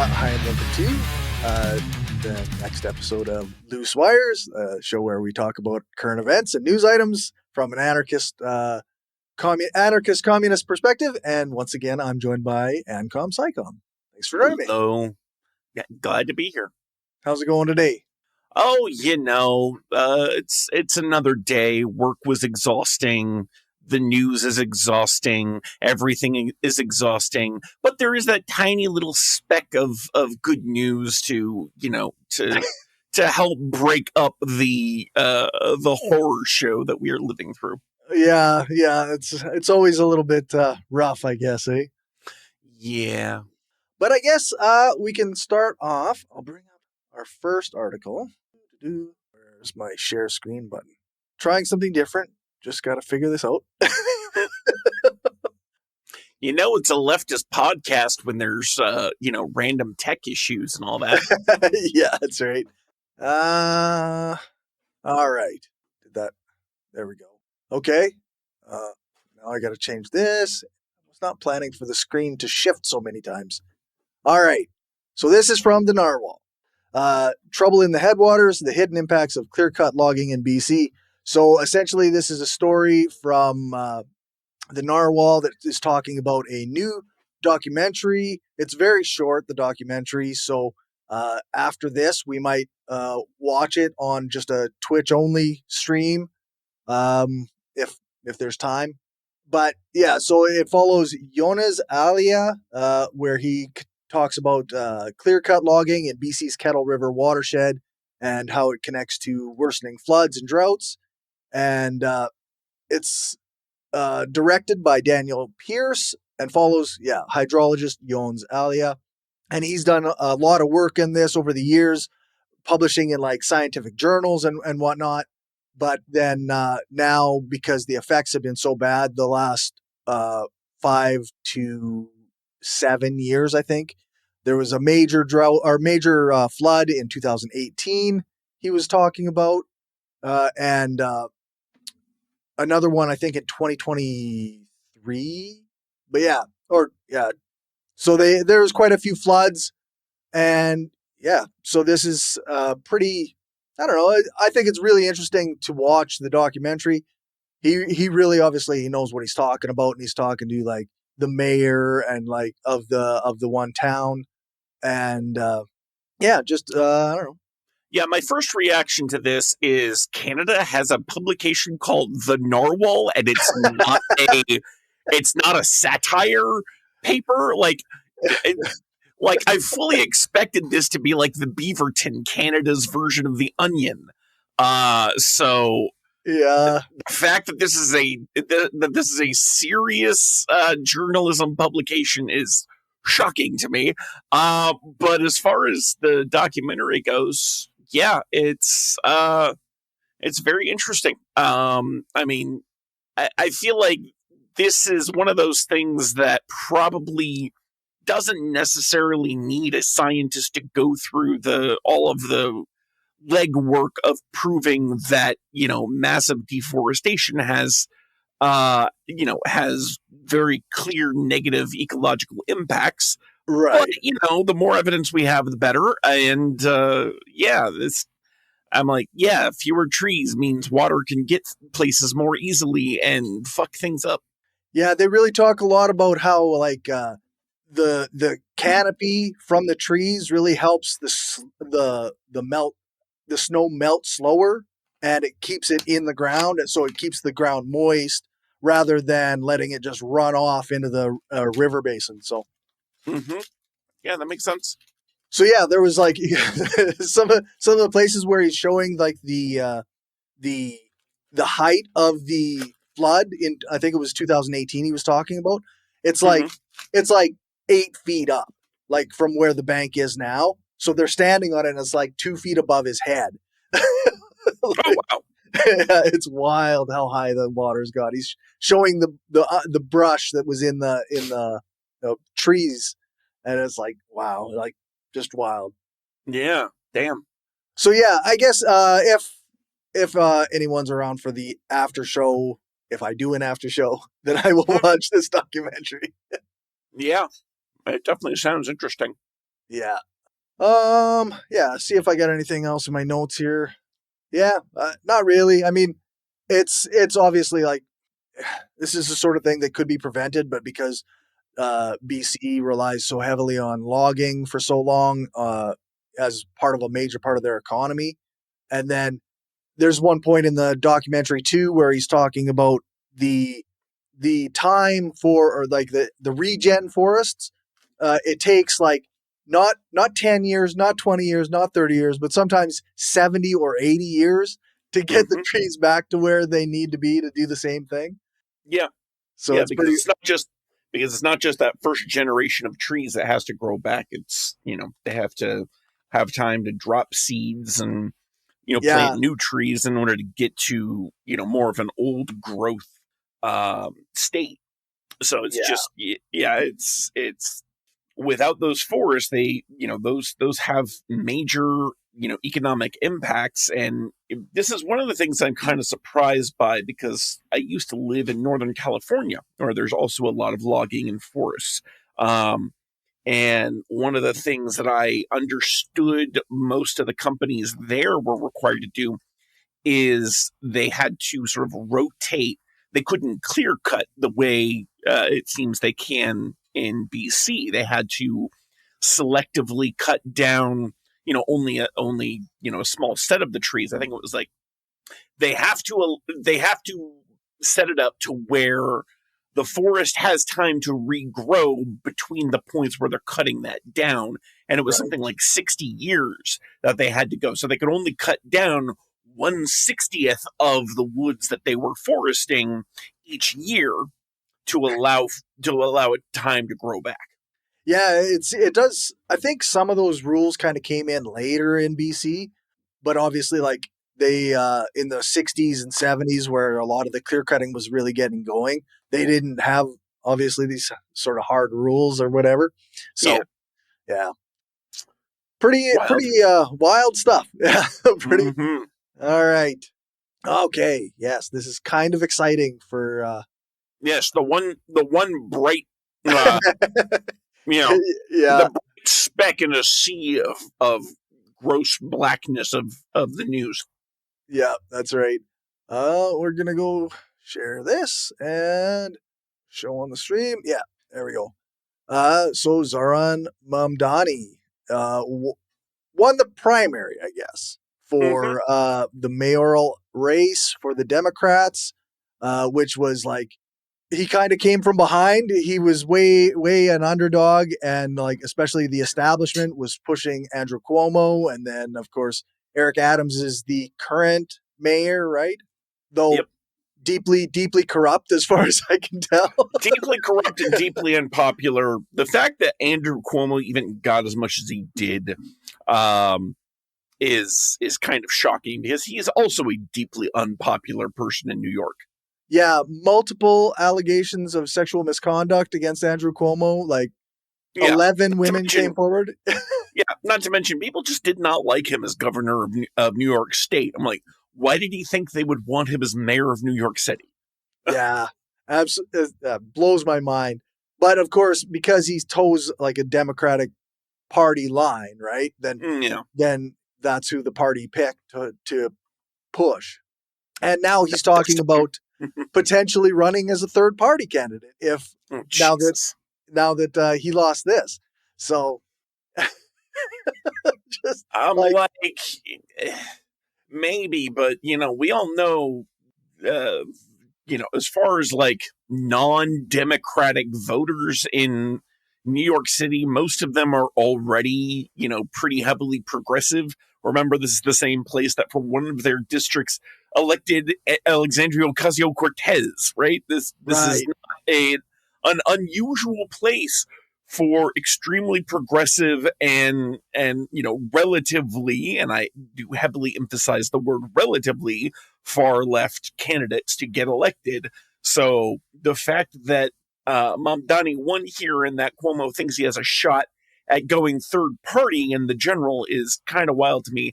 Hi and welcome to the next episode of Loose Wires, a show where we talk about current events and news items from an anarchist communist perspective. And once again, I'm joined by Ancom Psycom. Thanks for joining me. Hello. Yeah, glad to be here. How's it going today? Oh, it's another day. Work was exhausting. The news is exhausting. Everything is exhausting. But there is that tiny little speck of good news to help break up the horror show that we are living through. Yeah, it's always a little bit rough, I guess, eh? Yeah. But I guess we can start off. I'll bring up our first article. Where's my share screen button? Trying something different. Just got to figure this out. It's a leftist podcast when there's, random tech issues and all that. Yeah, that's right. All right. There we go. Okay. Now I got to change this. I was not planning for the screen to shift so many times. All right. So this is from the Narwhal. Trouble in the headwaters, the hidden impacts of clear-cut logging in BC. So essentially, this is a story from the Narwhal that is talking about a new documentary. It's very short, the documentary. So after this, we might watch it on just a Twitch-only stream if there's time. But yeah, so it follows Jonas Alia, where he talks about clear-cut logging in BC's Kettle River Watershed and how it connects to worsening floods and droughts. And it's directed by Daniel Pierce and follows, hydrologist Jonas Alia. And he's done a lot of work in this over the years, publishing in like scientific journals and whatnot. But then now, because the effects have been so bad the last 5 to 7 years, I think, there was a major drought or major flood in 2018 he was talking about. And another one, I think, in 2023. But so there was quite a few floods. And so this is pretty, I don't know. I think it's really interesting to watch the documentary. He really obviously he knows what he's talking about, and he's talking to like the mayor and like of the one town, and I don't know. Yeah, my first reaction to this is Canada has a publication called The Narwhal, and it's not a satire paper. Like I fully expected this to be like the Beaverton, Canada's version of The Onion. So yeah, the fact that this is a serious journalism publication is shocking to me. But as far as the documentary goes, it's very interesting. I mean, I feel like this is one of those things that probably doesn't necessarily need a scientist to go through all of the legwork of proving that, massive deforestation has very clear negative ecological impacts. right. But, the more evidence we have, the better. And I'm like, fewer trees means water can get places more easily and fuck things up. Yeah, they really talk a lot about how like the canopy from the trees really helps the snow melt slower, and it keeps it in the ground, and so it keeps the ground moist rather than letting it just run off into the river basin. So, yeah, that makes sense. So yeah, there was like some of the places where he's showing like the height of the flood in, I think it was 2018 he was talking about. It's like 8 feet up, like from where the bank is now. So they're standing on it, and it's like 2 feet above his head. Oh wow! It's wild how high the water's got. He's showing the brush that was in the trees, and it's like wow, like just wild. Yeah, damn. So yeah, I guess if anyone's around for the after show, if I do an after show, then I will watch this documentary. Yeah, it definitely sounds interesting. Yeah. Yeah. See if I got anything else in my notes here. Yeah. Not really. I mean, it's obviously like this is the sort of thing that could be prevented, but because BC relies so heavily on logging for so long as part of a major part of their economy, and then there's one point in the documentary too where he's talking about the time for or like the regen forests. It takes like not 10 years, not 20 years, not 30 years, but sometimes 70 or 80 years to get the Hmm. trees back to where they need to be to do the same thing. Yeah, So yeah, it's pretty. because it's not just that first generation of trees that has to grow back. It's they have to have time to drop seeds and plant Yeah, new trees in order to get to more of an old growth state. So it's yeah, just yeah, it's without those forests, they those have major economic impacts. And this is one of the things I'm kind of surprised by, because I used to live in Northern California, where there's also a lot of logging and forests. um, and one of the things that I understood most of the companies there were required to do is they had to sort of rotate. They couldn't clear cut the way it seems they can in BC. They had to selectively cut down, only a small set of the trees. I think it was like they have to set it up to where the forest has time to regrow between the points where they're cutting that down. And it was right. something like 60 years that they had to go. So they could only cut down 1/60th of the woods that they were foresting each year to allow it time to grow back. Yeah, it does. I think some of those rules kind of came in later in BC, but obviously, like they in the 60s and 70s, where a lot of the clear cutting was really getting going, they didn't have obviously these sort of hard rules or whatever. Yeah, So yeah, pretty wild. wild stuff. Yeah, pretty. Hmm. All right. Okay. Yes, this is kind of exciting for. Yes, the one bright, uh, you know, the Yeah, bright speck in a sea of gross blackness of the news. yeah, that's right. We're gonna go share this and show on the stream. Yeah, there we go. So Zohran Mamdani won the primary, I guess, Hmm. for the mayoral race for the Democrats, which was like he kind of came from behind. He was way an underdog, and like especially the establishment was pushing Andrew Cuomo, and then of course Eric Adams is the current mayor, right? Though Yep, deeply corrupt, as far as I can tell. deeply corrupt and deeply unpopular. The fact that Andrew Cuomo even got as much as he did, um, is kind of shocking, because he is also a deeply unpopular person in New York. Yeah, multiple allegations of sexual misconduct against Andrew Cuomo. Like Yeah, 11 not to women came mention, forward. yeah, not to mention, people just did not like him as governor of New York State. I'm like, why did he think they would want him as mayor of New York City? Yeah, absolutely blows my mind. But of course, because he toes like a Democratic Party line, right? Yeah, Then that's who the party picked to push. And now he's talking that's about potentially running as a third party candidate if oh, now that Jesus. he lost this. So just I'm like like, eh, maybe, but we all know, uh, as far as like non-democratic voters in New York City, most of them are already, pretty heavily progressive. Remember, this is the same place that for one of their districts elected Alexandria Ocasio-Cortez, right? This is right. not an unusual place for extremely progressive and relatively, and I do heavily emphasize the word relatively, far left candidates to get elected. So the fact that Mamdani won here and that Cuomo thinks he has a shot at going third party in the general is kind of wild to me.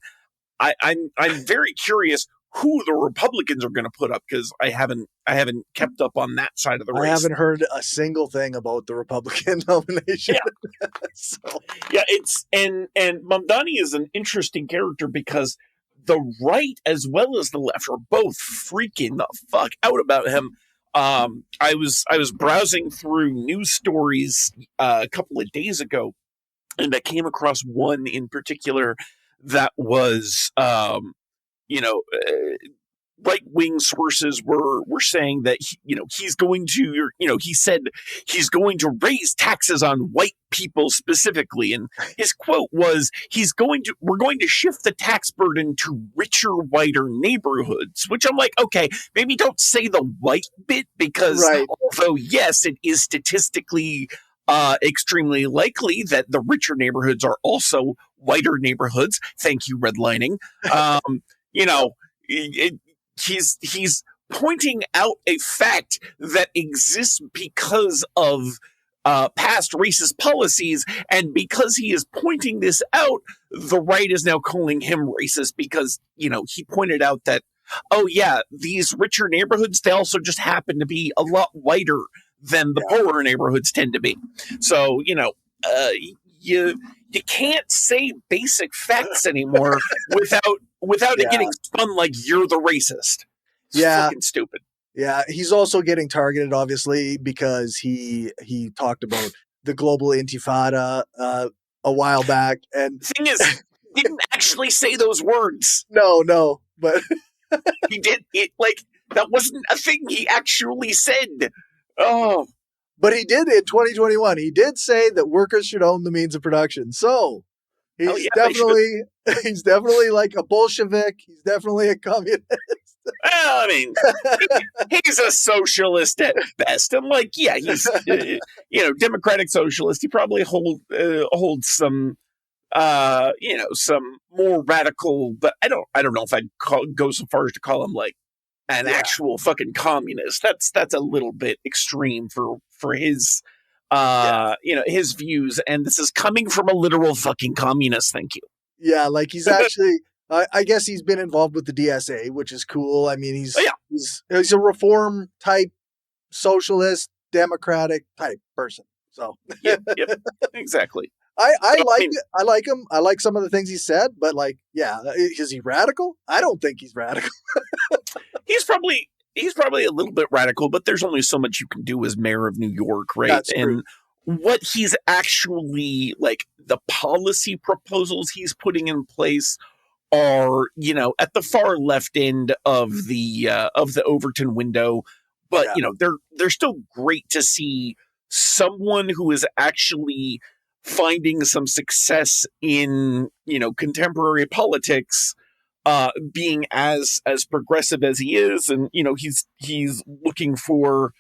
I'm very curious. who the Republicans are going to put up, because I haven't kept up on that side of the race. I haven't heard a single thing about the Republican nomination. Yeah. So. Yeah, it's and Mamdani is an interesting character because the right as well as the left are both freaking the fuck out about him. I was browsing through news stories a couple of days ago, and I came across one in particular that was, right-wing sources were saying that he's going to, he said he's going to raise taxes on white people specifically, and his quote was, we're going to shift the tax burden to richer, whiter neighborhoods, which I'm like, okay, maybe don't say the white bit, because although yes, it is statistically extremely likely that the richer neighborhoods are also whiter neighborhoods. Thank you, redlining. He's pointing out a fact that exists because of past racist policies, and because he is pointing this out, the right is now calling him racist because, he pointed out that, oh yeah, these richer neighborhoods, they also just happen to be a lot whiter than the poorer neighborhoods tend to be. So, you can't say basic facts anymore without it getting spun like you're the racist. It's fucking stupid. Yeah, he's also getting targeted, obviously, because he talked about the global intifada a while back. And the thing is, he didn't actually say those words. No, but he did it. Like, that wasn't a thing he actually said. Oh. But he did in 2021. He did say that workers should own the means of production. So he's definitely like a Bolshevik. He's definitely a communist. Well, I mean, he's a socialist at best. I'm like, yeah, he's democratic socialist. He probably holds some some more radical, but I don't know if I'd go so far as to call him like an actual fucking communist. That's a little bit extreme for his his views, and this is coming from a literal fucking communist. Thank you. Yeah, like he's actually I guess he's been involved with the DSA, which is cool. I mean, he's a reform type socialist, democratic type person. So yep, exactly. I like him. I like some of the things he said, but is he radical? I don't think he's radical. He's probably a little bit radical, but there's only so much you can do as mayor of New York, right? That's true. And what he's actually like, the policy proposals he's putting in place are, at the far left end of the Overton window, but they're still great to see someone who is actually finding some success in, contemporary politics, being as progressive as he is. And, he's looking for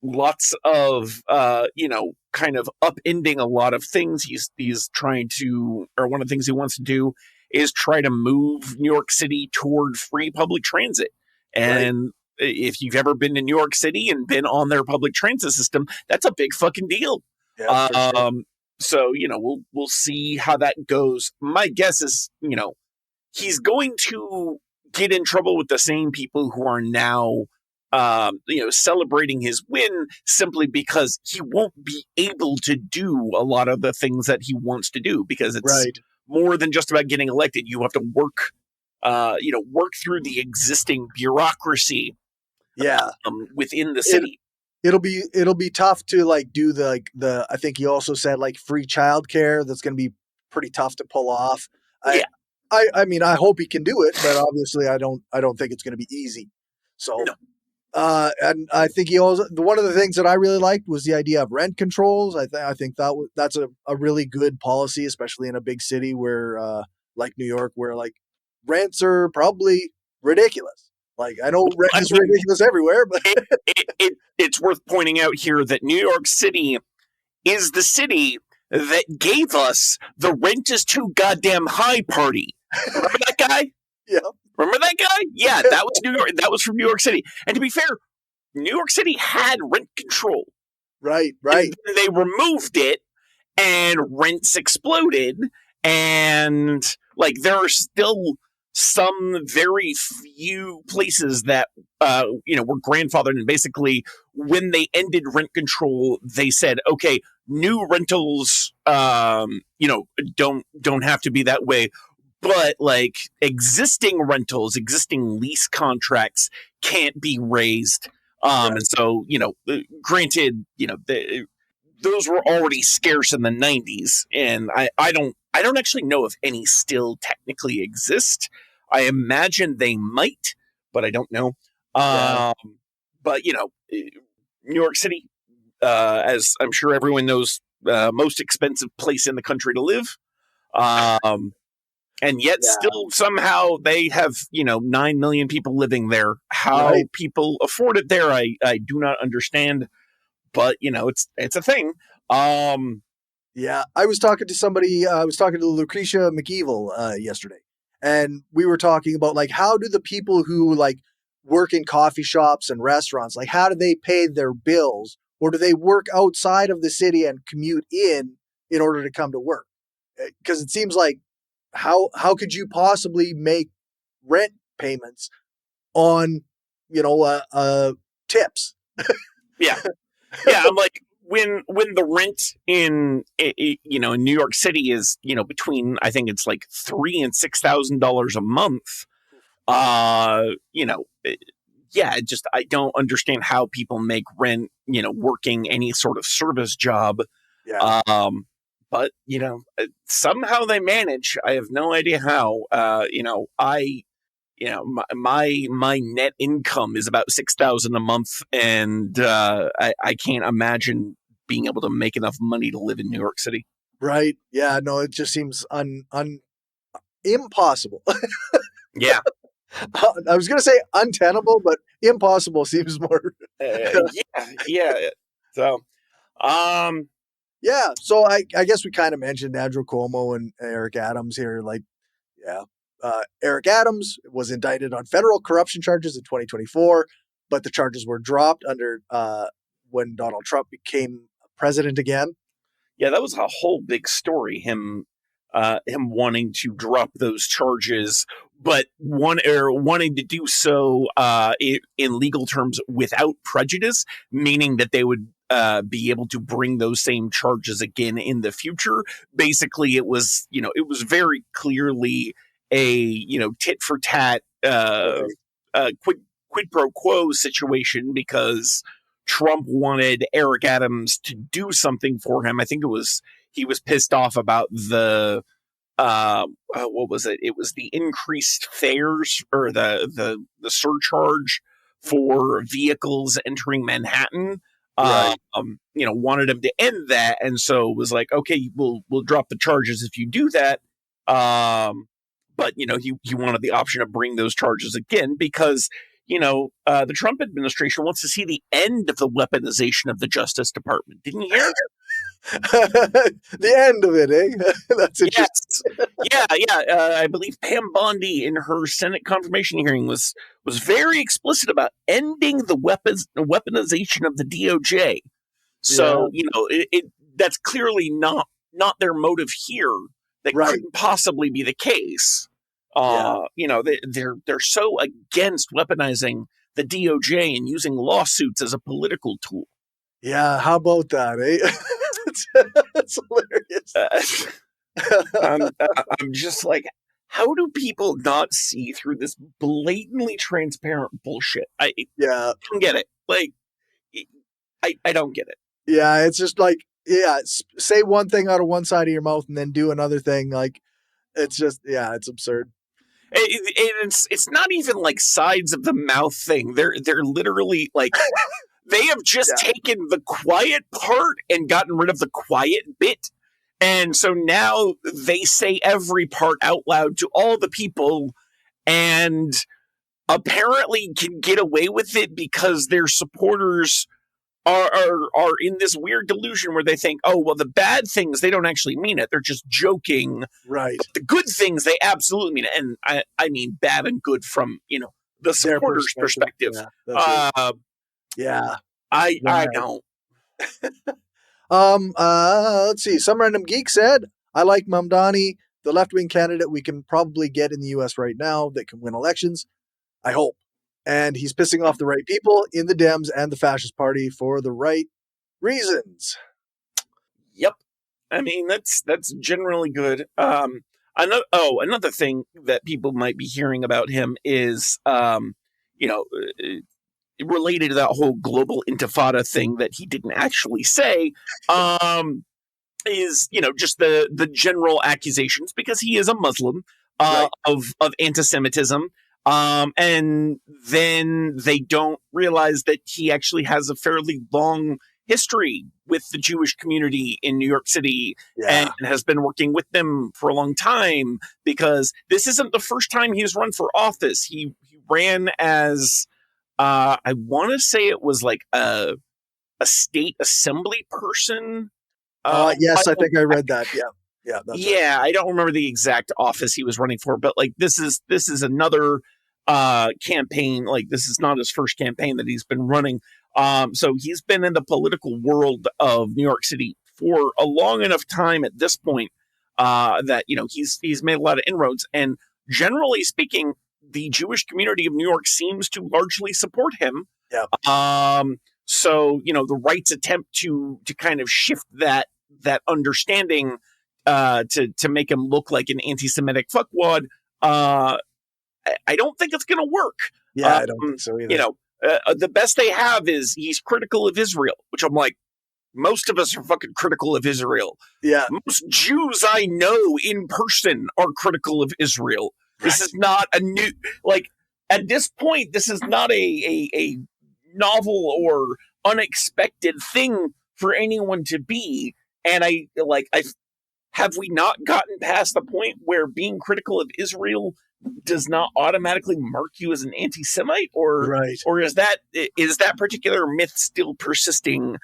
lots of, kind of upending a lot of things. He's trying to, or one of the things he wants to do is try to move New York City toward free public transit. And if you've ever been to New York City and been on their public transit system, that's a big fucking deal. Yeah, for sure. So, we'll see how that goes. My guess is, he's going to get in trouble with the same people who are now, celebrating his win, simply because he won't be able to do a lot of the things that he wants to do, because it's more than just about getting elected. You have to work through the existing bureaucracy within the city. It'll be tough to do the I think he also said free childcare. That's going to be pretty tough to pull off. I mean, I hope he can do it, but obviously I don't think it's going to be easy. So, no. And I think he also, one of the things that I really liked was the idea of rent controls. I think that's a really good policy, especially in a big city where, like New York, where rents are probably ridiculous. I know rent is ridiculous everywhere, but it's worth pointing out here that New York City is the city that gave us the rent is too goddamn high party. Remember that guy? Yeah. Remember that guy? Yeah, that was New York. That was from New York City. And to be fair, New York City had rent control. Right. And they removed it, and rents exploded. And there are still some very few places that were grandfathered, and basically when they ended rent control, they said, okay, new rentals don't have to be that way, but like existing rentals, existing lease contracts can't be raised. Right. And so, granted, those were already scarce in the 90s, and I don't actually know if any still technically exist. I imagine they might, but I don't know. Yeah. But New York City, as I'm sure everyone knows, most expensive place in the country to live. And yet Yeah. still somehow they have 9 million people living there. How Right. people afford it there, I do not understand, but it's a thing. Yeah, I was talking to somebody. I was talking to Lucretia McEvil yesterday, and we were talking about like how do the people who like work in coffee shops and restaurants, like how do they pay their bills, or do they work outside of the city and commute in order to come to work? Because it seems like how could you possibly make rent payments on tips? Yeah. Yeah, I'm like, when the rent in in New York City is between, I think it's like $3,000 and $6,000 a month. Yeah, just I don't understand how people make rent working any sort of service job. Yeah. But somehow they manage. I have no idea how. My net income is about 6,000 a month, and I can't imagine being able to make enough money to live in New York City. Right. Yeah. No, it just seems impossible. Yeah. I was going to say untenable, but impossible seems more. Yeah. So, Yeah. So I guess we kind of mentioned Andrew Cuomo and Eric Adams here. Like, yeah. Eric Adams was indicted on federal corruption charges in 2024, but the charges were dropped under when Donald Trump became president again. yeah, that was a whole big story. Him wanting to drop those charges, but wanting to do so in legal terms without prejudice, meaning that they would be able to bring those same charges again in the future. Basically, it was very clearly a tit for tat, Right. quid pro quo situation, because Trump wanted Eric Adams to do something for him. I think he was pissed off about the what was it? It was the increased fares, or the surcharge for vehicles entering Manhattan. Right. Wanted him to end that, and so was like, okay, we'll drop the charges if you do that. But he wanted the option to bring those charges again, because the Trump administration wants to see the end of the weaponization of the Justice Department. Didn't you hear? The end of it, eh? That's interesting. Yes. Yeah. I believe Pam Bondi in her Senate confirmation hearing was very explicit about ending the weaponization of the DOJ. So that's clearly not their motive here. That Right. couldn't possibly be the case. Yeah. They're so against weaponizing the DOJ and using lawsuits as a political tool. Yeah. How about that, eh? That's hilarious. I'm just like, how do people not see through this blatantly transparent bullshit? I Yeah. don't get it. Like, I don't get it. Yeah. It's just like, say one thing out of one side of your mouth and then do another thing. Like, it's just, it's absurd. It's not even like sides of the mouth thing. They're literally like, they have just taken the quiet part and gotten rid of the quiet bit. And so now they say every part out loud to all the people, and apparently can get away with it because their supporters are in this weird delusion where they think, oh, well, the bad things, they don't actually mean it. They're just joking. Right. But the good things, they absolutely mean it. And I mean bad and good from, the supporters' perspective. Yeah. That's it. Yeah. I don't. Let's see. Some random geek said, I like Mamdani the left-wing candidate we can probably get in the U.S. right now that can win elections. I hope. And he's pissing off the right people in the Dems and the Fascist Party for the right reasons. Yep. I mean, that's generally good. Another thing that people might be hearing about him is, related to that whole global intifada thing that he didn't actually say, is, just the general accusations, because he is a Muslim, Right. of anti-Semitism. And then they don't realize that he actually has a fairly long history with the Jewish community in New York City, Yeah. and has been working with them for a long time, because this isn't the first time he's run for office. He ran as, I want to say it was like a state assembly person. Yes, I think I read that. Yeah. Yeah. That's right. I don't remember the exact office he was running for, but like this is another campaign. Like, this is not his first campaign that he's been running. So he's been in the political world of New York City for a long enough time at this point, that he's made a lot of inroads, and generally speaking, the Jewish community of New York seems to largely support him. Yeah. So the right's attempt to kind of shift that understanding, to make him look like an anti-Semitic fuckwad, I don't think it's going to work. Yeah, I don't think so either. The best they have is he's critical of Israel, which I'm like, most of us are fucking critical of Israel. Yeah. Most Jews I know in person are critical of Israel. Right. This is not a new, like, at this point, this is not a novel or unexpected thing for anyone to be. And have we not gotten past the point where being critical of Israel does not automatically mark you as an anti-Semite, or right. or is that particular myth still persisting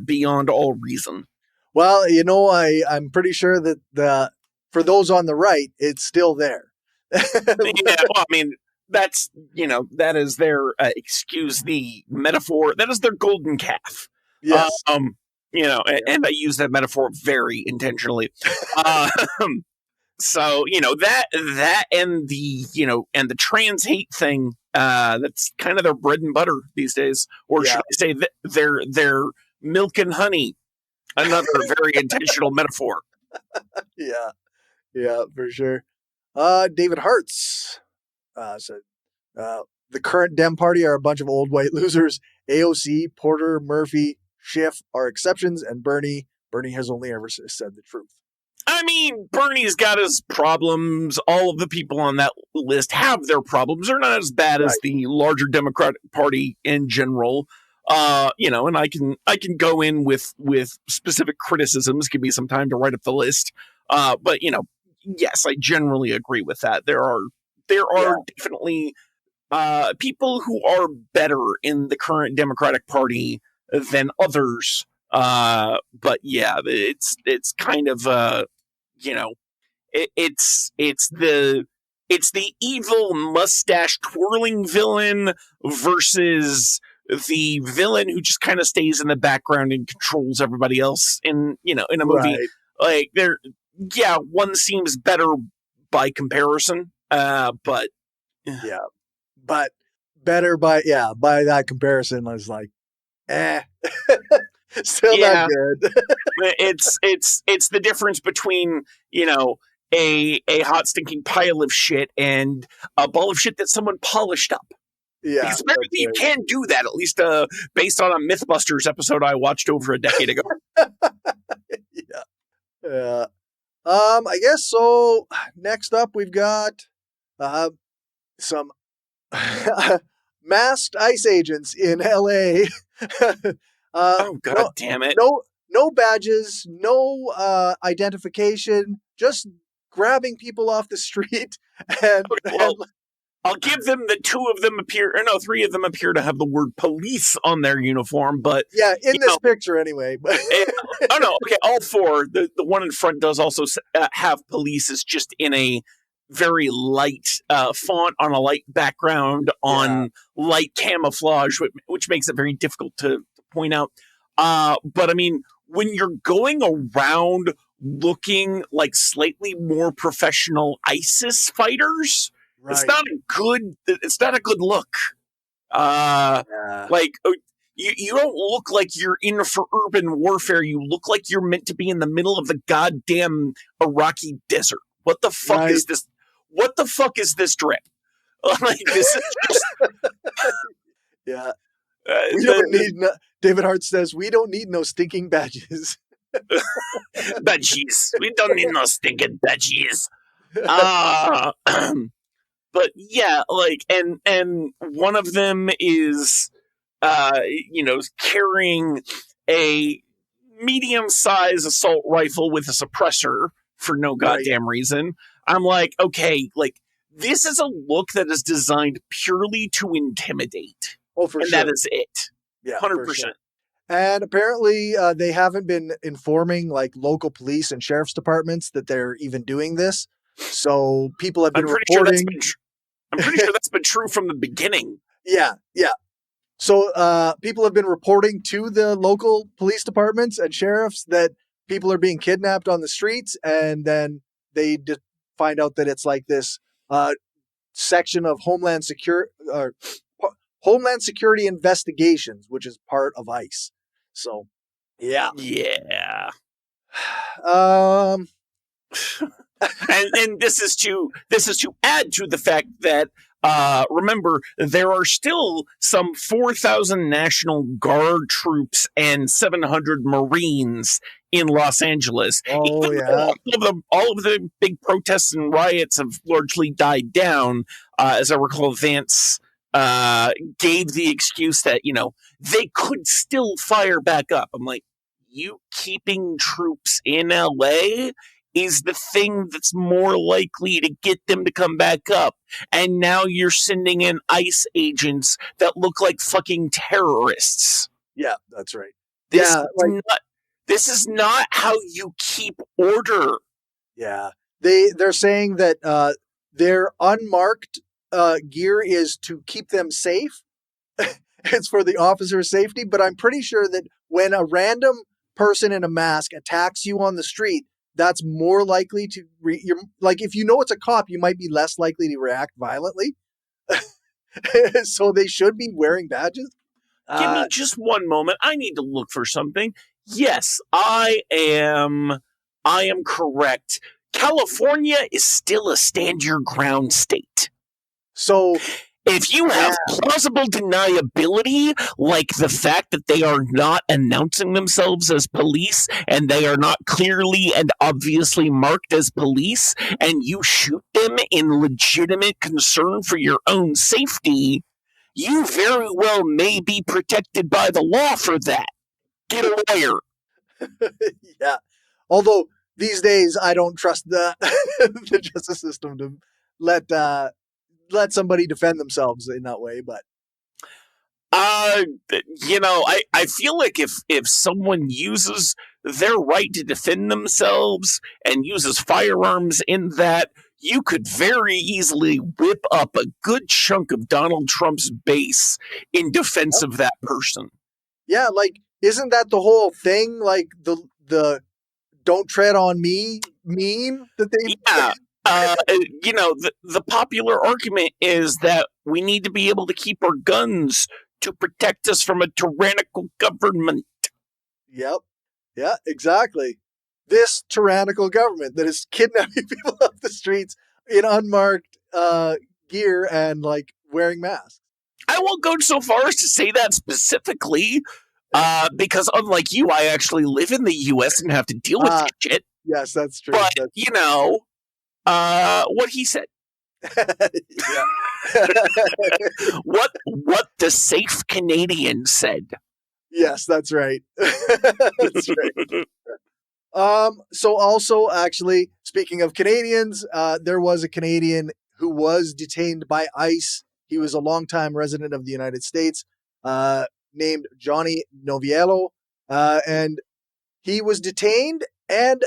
beyond all reason? Well, I'm pretty sure that for those on the right, it's still there. Yeah, well, I mean, that's that is their excuse the metaphor. That is their golden calf. Yes. And I use that metaphor very intentionally. So that and the trans hate thing, that's kind of their bread and butter these days, or should I say their milk and honey, another very intentional metaphor. Yeah, for sure. David Hartz said, the current Dem Party are a bunch of old white losers. AOC, Porter, Murphy, Schiff are exceptions, and Bernie has only ever said the truth. I mean, Bernie's got his problems. All of the people on that list have their problems. They're not as bad as the larger Democratic Party in general. And I can go in with specific criticisms. Give me some time to write up the list. But yes, I generally agree with that. There are definitely people who are better in the current Democratic Party than others. But yeah, it's kind of it's the evil mustache twirling villain versus the villain who just kind of stays in the background and controls everybody else in a movie. Right. Like one seems better by comparison, but better by that comparison. I was like, still not good. It's the difference between a hot stinking pile of shit and a ball of shit that someone polished up. Yeah, because apparently you can do that, at least based on a Mythbusters episode I watched over a decade ago. Yeah. I guess so. Next up, we've got some masked ICE agents in LA. Oh god damn it! No badges, no identification, just grabbing people off the street. And I'll give them that three of them appear to have the word police on their uniform, but in this picture anyway. Oh no, okay, all four. The one in front does also have police. It's just in a very light font on a light background on light camouflage, which makes it very difficult to point out. But I mean, when you're going around looking like slightly more professional ISIS fighters. Right. It's not a good look. Like you don't look like you're in for urban warfare. You look like you're meant to be in the middle of the goddamn Iraqi desert. What the fuck is this? What the fuck is this drip? Like, this is just yeah. We don't need David Hart says we don't need no stinking badges. Badges. We don't need no stinking badges. But yeah, like, and one of them is, carrying a medium-sized assault rifle with a suppressor for no goddamn reason. I'm like, okay, like, this is a look that is designed purely to intimidate. Oh, for and sure. That is it. Yeah, 100%. Sure. And apparently they haven't been informing like local police and sheriff's departments that they're even doing this. So people have been reporting. I'm pretty sure that's been true from the beginning. Yeah. So people have been reporting to the local police departments and sheriffs that people are being kidnapped on the streets, and then they find out that it's like this section of Homeland Security investigations, which is part of ICE. So, yeah. And this is to add to the fact that remember, there are still some 4,000 National Guard troops and 700 Marines in Los Angeles. Oh, even all of the big protests and riots have largely died down. As I recall, Vance gave the excuse that, they could still fire back up. I'm like, you keeping troops in LA is the thing that's more likely to get them to come back up. And now you're sending in ICE agents that look like fucking terrorists. Yeah, that's right. This is not how you keep order. Yeah. They're saying that their unmarked gear is to keep them safe. It's for the officer's safety, but I'm pretty sure that when a random person in a mask attacks you on the street, that's more likely to if you know it's a cop, you might be less likely to react violently. So they should be wearing badges. Give me just one moment. I need to look for something. Yes, I am correct. California is still a stand your ground state. So if you have plausible deniability, like the fact that they are not announcing themselves as police and they are not clearly and obviously marked as police, and you shoot them in legitimate concern for your own safety, you very well may be protected by the law for that. Get a lawyer. Yeah. Although these days I don't trust the justice system to let somebody defend themselves in that way, but I feel like if someone uses their right to defend themselves and uses firearms in that, you could very easily whip up a good chunk of Donald Trump's base in defense of that person. Yeah, like, isn't that the whole thing? Like the "don't tread on me" meme that they. Yeah. The popular argument is that we need to be able to keep our guns to protect us from a tyrannical government. Yep. Yeah, exactly. This tyrannical government that is kidnapping people off the streets in unmarked gear and like wearing masks. I won't go so far as to say that specifically, because unlike you, I actually live in the U.S. and have to deal with that shit. Yes, that's true. But, what he said. What the safe Canadian said. Yes, that's right. That's right. So also, actually, speaking of Canadians, there was a Canadian who was detained by ICE. He was a longtime resident of the United States, named Johnny Noviello, and he was detained and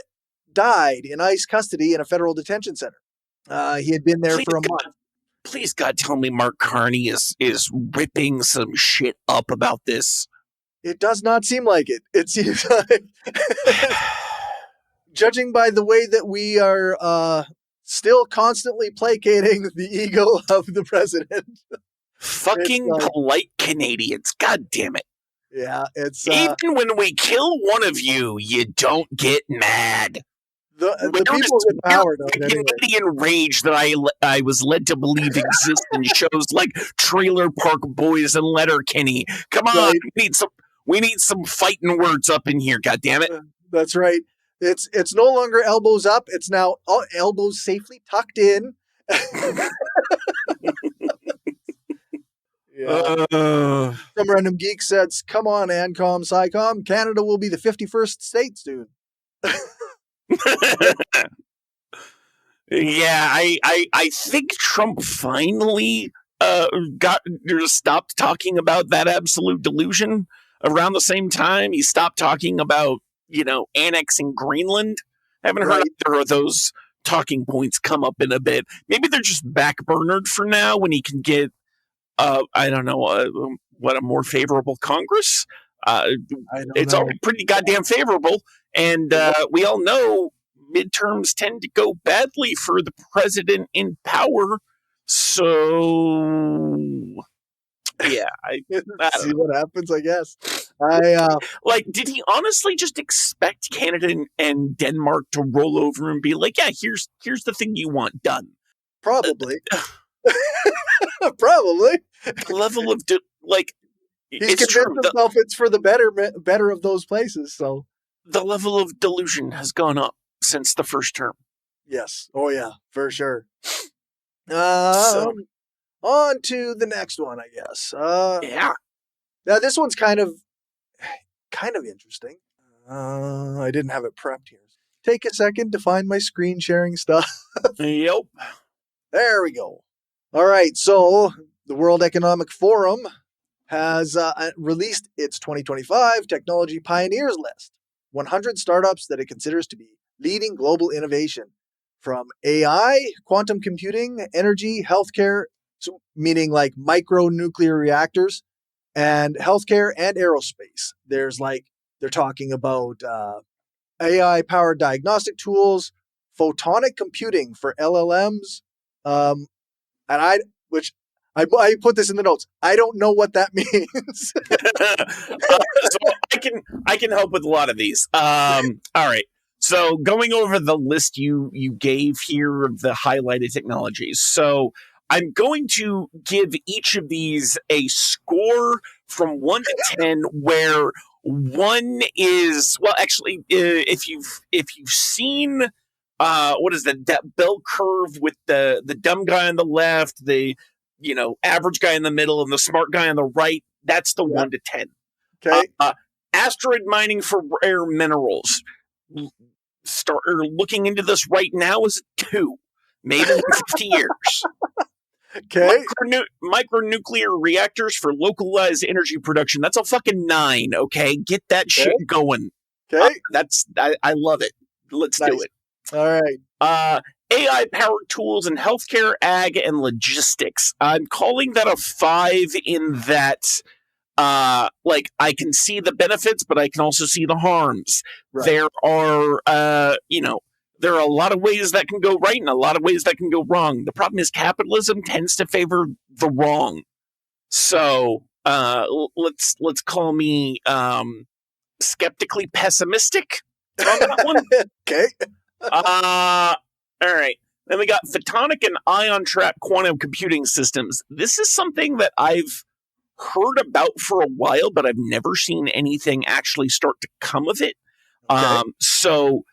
died in ICE custody in a federal detention center. He had been there for a month. Please, God, tell me Mark Carney is ripping some shit up about this. It does not seem like it. It seems like judging by the way that we are still constantly placating the ego of the president. Fucking polite Canadians. God damn it. Yeah, it's even when we kill one of you, you don't get mad. the people with power don't the anyway. Canadian rage that I was led to believe exists in shows like Trailer Park Boys and Letterkenny. Come on, Right. we need some fighting words up in here. God damn it! That's right. It's no longer elbows up. It's now elbows safely tucked in. Yeah. Some random geek says, "Come on, Ancom, SciCom, Canada will be the 51st state soon." Yeah, I think Trump finally stopped talking about that absolute delusion around the same time. He stopped talking about, annexing Greenland. I haven't heard either of those talking points come up in a bit. Maybe they're just backburnered for now when he can get, I don't know, what a more favorable Congress. It's already pretty goddamn favorable. And we all know midterms tend to go badly for the president in power. So, yeah. I see what happens, I guess. did he honestly just expect Canada and Denmark to roll over and be like, yeah, here's the thing you want done? Probably. Probably. The level of, he's convinced himself it's for the better of those places, so. The level of delusion has gone up since the first term. Yes. Oh, yeah, for sure. On to the next one, I guess. Yeah. Now, this one's kind of interesting. I didn't have it prepped here. Take a second to find my screen sharing stuff. Yep. There we go. All right, so the World Economic Forum has released its 2025 Technology Pioneers List. 100 startups that it considers to be leading global innovation, from AI, quantum computing, energy, healthcare, so meaning like micro-nuclear reactors, and healthcare and aerospace. They're talking about AI-powered diagnostic tools, photonic computing for LLMs, and I put this in the notes. I don't know what that means. So I can help with a lot of these. All right. So going over the list you gave here of the highlighted technologies. So I'm going to give each of these a score from 1 to 10, where 1 is, well, actually, if you've seen what is that bell curve with the dumb guy on the left, the average guy in the middle, and the smart guy on the right, that's the 1 to 10. Okay. Asteroid mining for rare minerals. Start looking into this right now is a 2, made in 50 years. Okay. Micronuclear reactors for localized energy production. That's a fucking 9. Okay, get that shit going. Okay. I love it. Let's do it. All right. AI powered tools in healthcare, ag, and logistics. I'm calling that a 5 in that, I can see the benefits, but I can also see the harms. Right. There are, there are a lot of ways that can go right and a lot of ways that can go wrong. The problem is capitalism tends to favor the wrong. So, let's call me, skeptically pessimistic on that one. Okay. All right. Then we got photonic and ion trap quantum computing systems. This is something that I've heard about for a while, but I've never seen anything actually start to come of it. Okay. So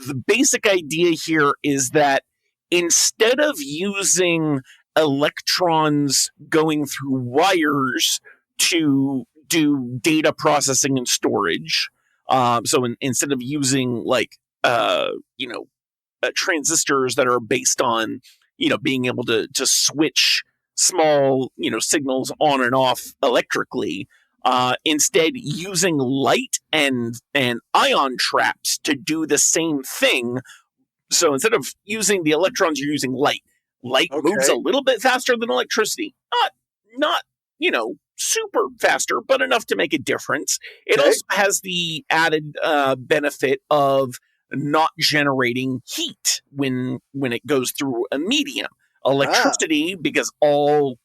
the basic idea here is that instead of using electrons going through wires to do data processing and storage, instead of using transistors that are based on, being able to switch small, signals on and off electrically, instead using light and ion traps to do the same thing. So instead of using the electrons, you're using light. Light moves a little bit faster than electricity. Not super faster, but enough to make a difference. It also has the added benefit of not generating heat when it goes through a medium. Electricity, because all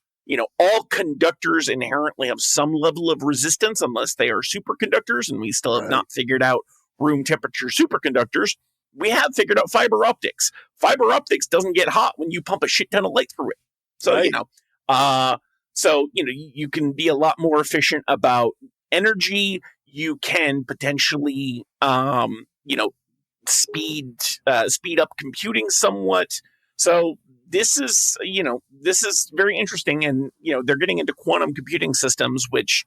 conductors inherently have some level of resistance unless they are superconductors, and we still have not figured out room temperature superconductors. We have figured out fiber optics. Fiber optics doesn't get hot when you pump a shit ton of light through it. So, you can be a lot more efficient about energy. You can potentially, speed up computing somewhat. So this is very interesting. And, they're getting into quantum computing systems, which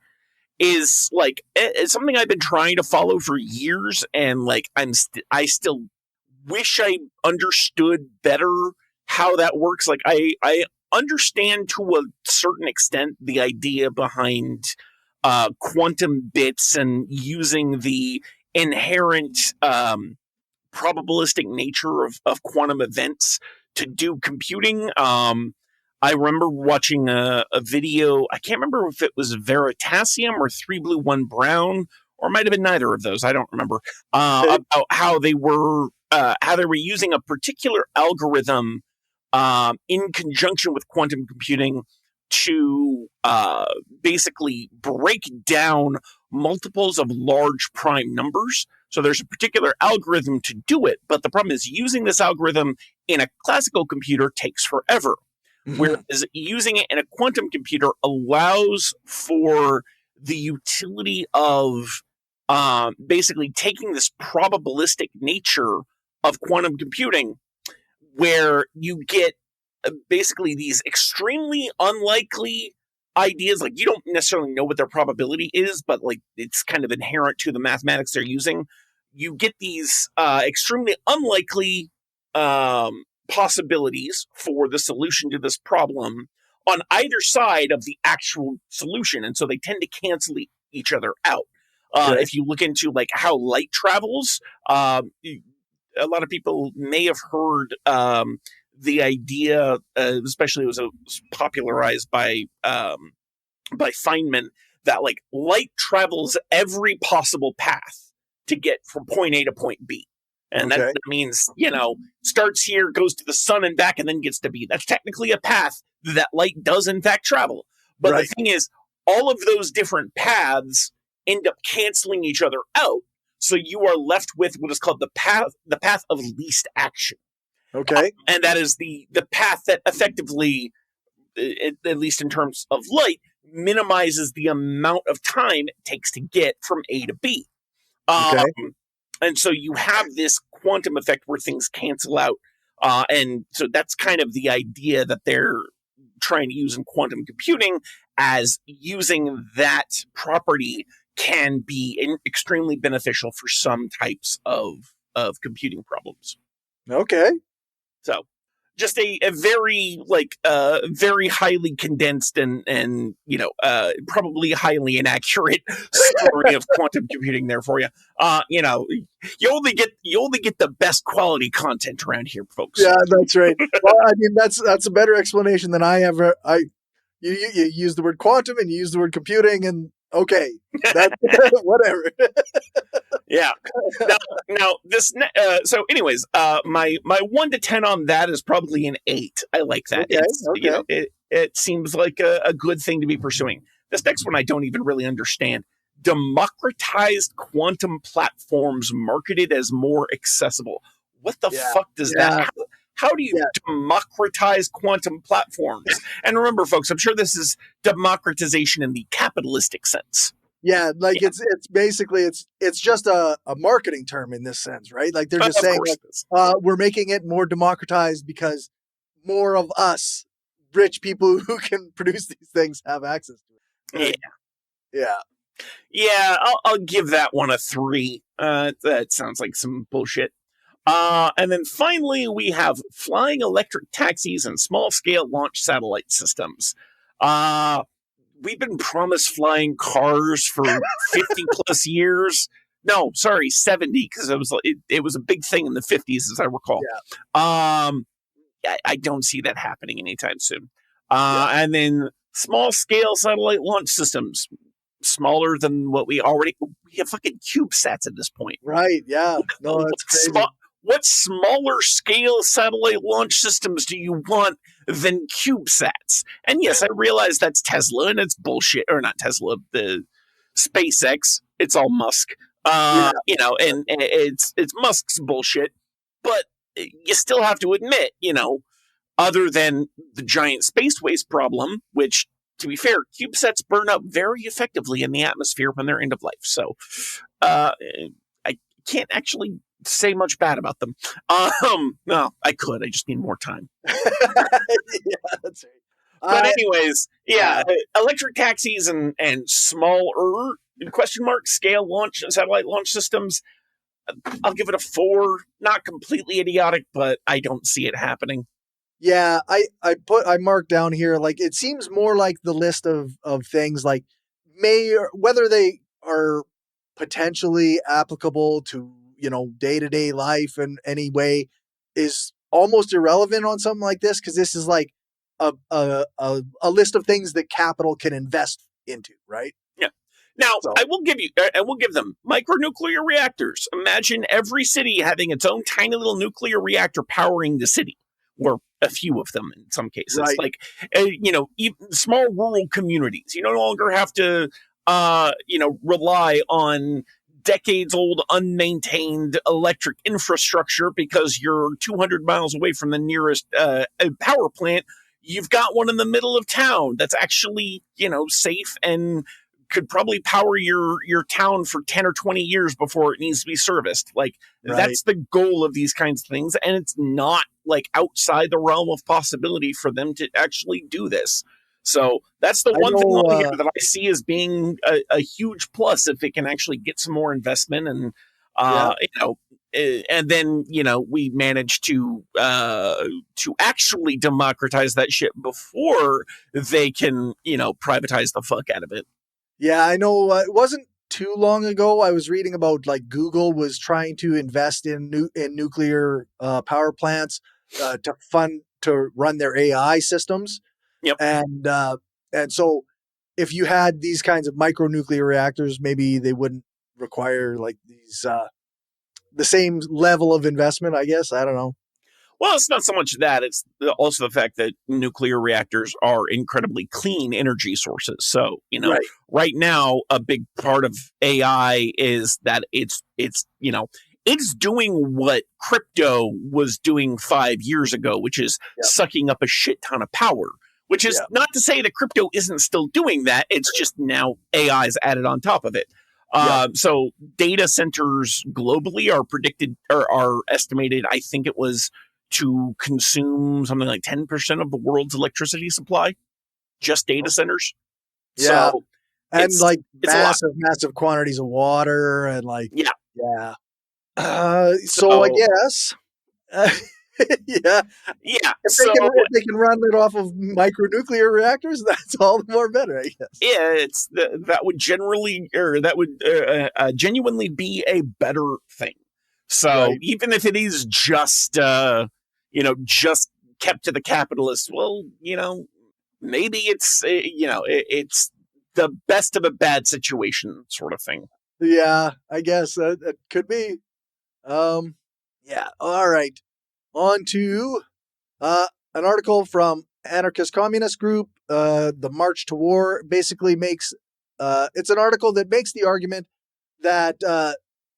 is like it's something I've been trying to follow for years. And like, I still wish I understood better how that works. Like I understand to a certain extent the idea behind quantum bits and using the inherent probabilistic nature of quantum events to do computing. I remember watching a video. I can't remember if it was Veritasium or 3 Blue 1 Brown, or it might have been neither of those. I don't remember. About how they were using a particular algorithm in conjunction with quantum computing to basically break down multiples of large prime numbers. So there's a particular algorithm to do it, but the problem is using this algorithm in a classical computer takes forever. Whereas using it in a quantum computer allows for the utility of basically taking this probabilistic nature of quantum computing, where you get basically these extremely unlikely ideas. Like, you don't necessarily know what their probability is, but like it's kind of inherent to the mathematics they're using. You get these extremely unlikely possibilities for the solution to this problem on either side of the actual solution, and so they tend to cancel each other out. If you look into like how light travels, a lot of people may have heard the idea, especially it was popularized by Feynman, that like light travels every possible path to get from point A to point B. And that means, starts here, goes to the sun and back, and then gets to B. That's technically a path that light does in fact travel. But the thing is, all of those different paths end up canceling each other out. So you are left with what is called the path of least action. And that is the path that effectively, at least in terms of light, minimizes the amount of time it takes to get from A to B. And so you have this quantum effect where things cancel out. And so that's kind of the idea that they're trying to use in quantum computing, as using that property can be extremely beneficial for some types of computing problems. So just a very very highly condensed and probably highly inaccurate story of quantum computing there for you. You only get the best quality content around here, folks. Yeah, that's right. Well, I mean, that's a better explanation than I ever. You use the word quantum and you use the word computing, and that's whatever. Yeah. Now this. So, anyways, my 1 to 10 on that is probably an 8. I like that. It seems like a good thing to be pursuing. This next one I don't even really understand. Democratized quantum platforms marketed as more accessible. What the fuck does that? How do you democratize quantum platforms? And remember, folks, I'm sure this is democratization in the capitalistic sense. It's basically it's just a marketing term in this sense, right? Like, they're just saying we're making it more democratized because more of us rich people who can produce these things have access to it. I'll give that one a 3. That sounds like some bullshit. And then finally, we have flying electric taxis and small-scale launch satellite systems. We've been promised flying cars for 50 plus years. No, sorry, 70, because it was a big thing in the 50s, as I recall. I don't see that happening anytime soon. And then small-scale satellite launch systems. smaller than what we have fucking CubeSats at this point. Right. Yeah. No, What, that's crazy. what smaller scale satellite launch systems do you want than CubeSats? And yes, I realize that's Tesla and it's bullshit, or not Tesla, the SpaceX. It's all Musk. Yeah. And it's Musk's bullshit. But you still have to admit, other than the giant space waste problem, which, to be fair, CubeSats burn up very effectively in the atmosphere when they're end of life. So I can't actually say much bad about them. No, I could. I just need more time. Yeah, that's right. But anyways, electric taxis and smaller scale satellite launch systems. I'll give it a 4. Not completely idiotic, but I don't see it happening. Yeah, I marked down here, like, it seems more like the list of things like whether they are potentially applicable to, day-to-day life in any way is almost irrelevant on something like this, because this is like a list of things that capital can invest into, right? Yeah. Now, I will give them micronuclear reactors. Imagine every city having its own tiny little nuclear reactor powering the city, or a few of them in some cases. Right. Like, even small rural communities. You no longer have to, rely on decades-old unmaintained electric infrastructure because you're 200 miles away from the nearest power plant. You've got one in the middle of town that's actually, safe and could probably power your town for 10 or 20 years before it needs to be serviced. Like, That's the goal of these kinds of things. And it's not like outside the realm of possibility for them to actually do this. So that's the one thing on here that I see as being a huge plus if it can actually get some more investment and, and then, we manage to actually democratize that shit before they can, privatize the fuck out of it. Yeah, I know. It wasn't too long ago I was reading about, like, Google was trying to invest in nuclear power plants to run their AI systems. Yep. And so if you had these kinds of micronuclear reactors, maybe they wouldn't require like these the same level of investment, I guess. I don't know. Well, it's not so much that. It's also the fact that nuclear reactors are incredibly clean energy sources. So, right now, a big part of AI is that it's doing what crypto was doing 5 years ago, which is sucking up a shit ton of power, which is not to say that crypto isn't still doing that. It's just now AI is added on top of it. So data centers globally are predicted or are estimated, I think it was, to consume something like 10% of the world's electricity supply, just data centers. Yeah. So and like massive quantities of water and like, so I guess, yeah. If they can run it off of micronuclear reactors, that's all the more better, I guess. Yeah, that would genuinely be a better thing. So even if it is just just kept to the capitalists, well, maybe it's it's the best of a bad situation sort of thing. Yeah, I guess that could be. Yeah. All right. On to an article from Anarchist Communist Group. The March to War basically makes it's an article that makes the argument that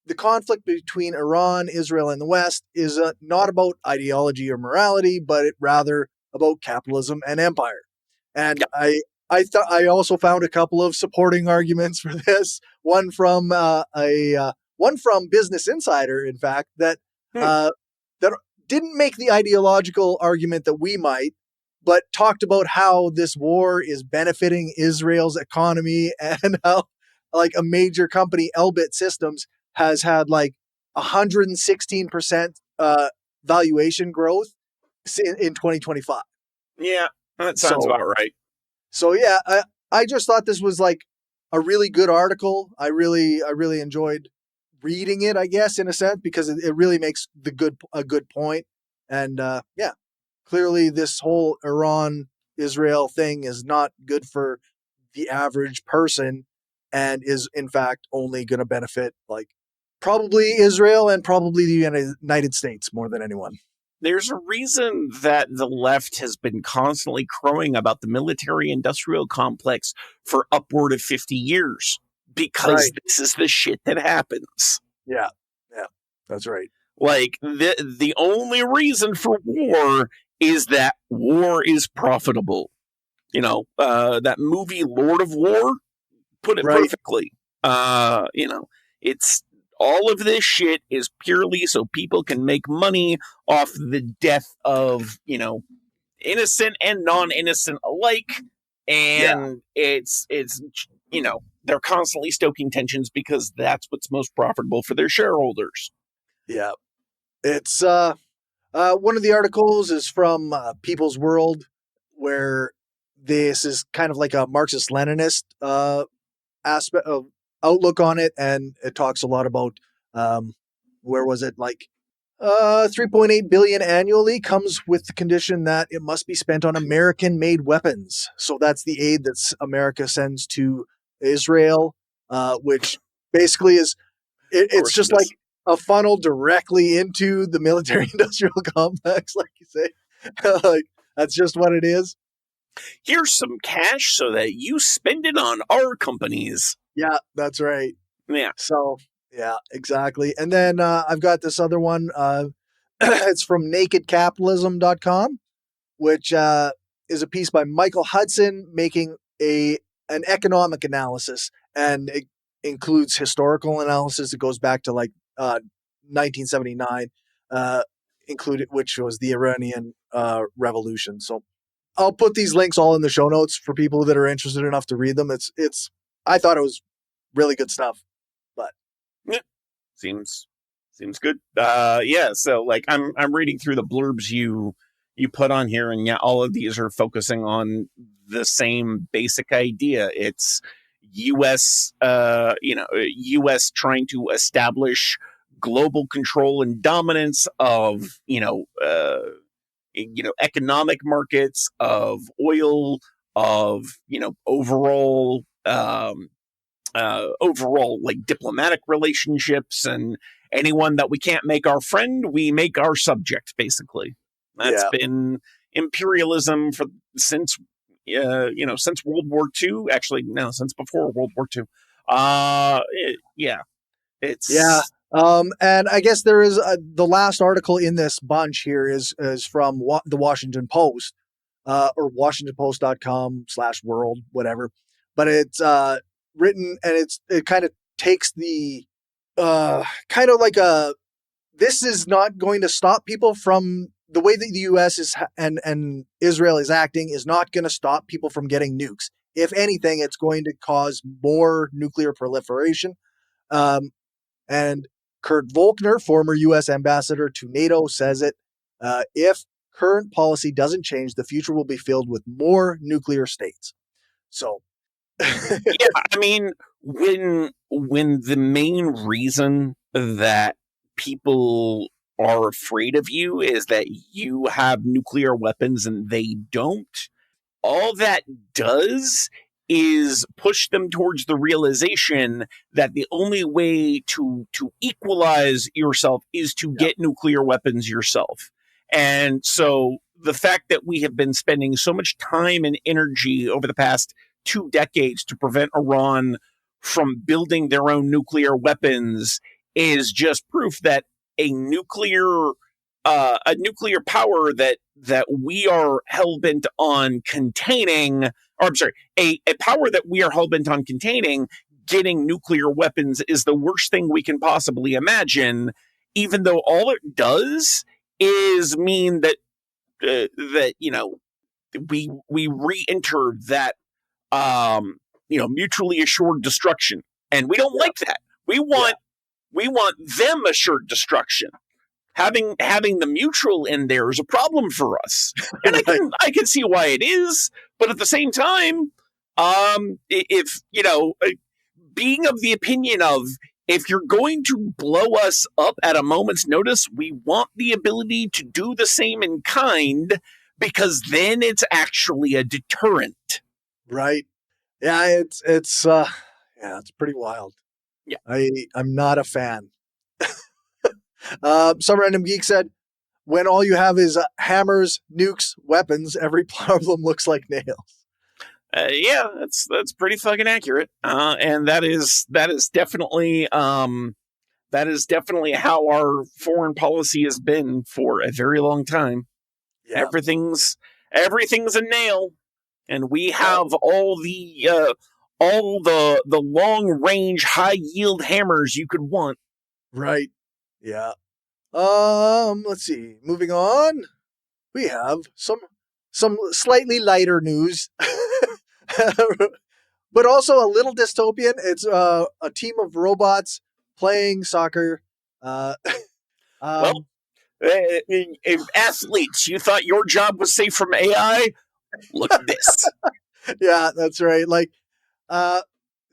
the conflict between Iran, Israel, and the West is not about ideology or morality, but rather about capitalism and empire. And I also found a couple of supporting arguments for this. One from Business Insider, in fact, that didn't make the ideological argument that we might, but talked about how this war is benefiting Israel's economy and how, like, a major company, Elbit Systems, has had like 116% valuation growth in 2025. Yeah, that sounds about right. So yeah, I just thought this was like a really good article. I really enjoyed reading it, I guess, in a sense, because it really makes a good point. And clearly this whole Iran-Israel thing is not good for the average person. and is in fact only going to benefit like probably Israel and probably the United States more than anyone. There's a reason that the left has been constantly crowing about the military-industrial complex for upward of 50 years, because this is the shit that happens. Yeah, that's right. Like, the only reason for war is that war is profitable. That movie Lord of War put it perfectly. It's all of this shit is purely so people can make money off the death of, innocent and non-innocent alike. And it's they're constantly stoking tensions because that's what's most profitable for their shareholders. Yeah. It's one of the articles is from People's World, where this is kind of like a Marxist-Leninist aspect of outlook on it, and it talks a lot about where was it like 3.8 billion annually comes with the condition that it must be spent on American-made weapons. So that's the aid that America sends to Israel, which basically is it's just like a funnel directly into the military-industrial complex, like you say. Like that's just what it is. Here's some cash so that you spend it on our companies. Yeah, that's right. Yeah. So, yeah, exactly. And then I've got this other one. It's from nakedcapitalism.com, which is a piece by Michael Hudson making an economic analysis, and it includes historical analysis. It goes back to like 1979, included, which was the Iranian Revolution. So I'll put these links all in the show notes for people that are interested enough to read them. I thought it was really good stuff, but yeah, seems good. So like I'm reading through the blurbs you put on here, and yeah, all of these are focusing on the same basic idea. It's US trying to establish global control and dominance of economic markets, of oil, of overall like diplomatic relationships, and anyone that we can't make our friend, we make our subject. Basically, that's been imperialism since World War II. Actually, no, since before World War II. And I guess there is the last article in this bunch here is from the Washington Post, or WashingtonPost.com/world, whatever. But it's written, and it kind of takes the kind of like this is not going to stop people from the way that the U.S. is and Israel is acting is not going to stop people from getting nukes. If anything, it's going to cause more nuclear proliferation. And Kurt Volkner, former U.S. ambassador to NATO, says it. If current policy doesn't change, the future will be filled with more nuclear states. So, yeah, I mean, when the main reason that people are afraid of you is that you have nuclear weapons and they don't, all that does is push them towards the realization that the only way to equalize yourself is to get nuclear weapons yourself. And so the fact that we have been spending so much time and energy over the past 2 decades to prevent Iran from building their own nuclear weapons is just proof that a nuclear power that we are hell-bent on containing, or I'm sorry, a power that we are hell-bent on containing, getting nuclear weapons is the worst thing we can possibly imagine, even though all it does is mean that we re-enter that mutually assured destruction, and we don't like that. We want them assured destruction. Having the mutual in there is a problem for us, and I can see why it is. But at the same time, if being of the opinion of, if you're going to blow us up at a moment's notice, we want the ability to do the same in kind, because then it's actually a deterrent. Right. Yeah, Yeah, it's pretty wild. Yeah. I'm not a fan. Some random geek said, when all you have is hammers, nukes, weapons, every problem looks like nails. Yeah, that's pretty fucking accurate. And that is definitely how our foreign policy has been for a very long time. Yeah. Everything's a nail, and we have all the long range, high yield hammers you could want. Right. Yeah. Let's see. Moving on, we have some slightly lighter news, but also a little dystopian. It's a team of robots playing soccer. Athletes, you thought your job was safe from AI? Look at this. Yeah, that's right. Like,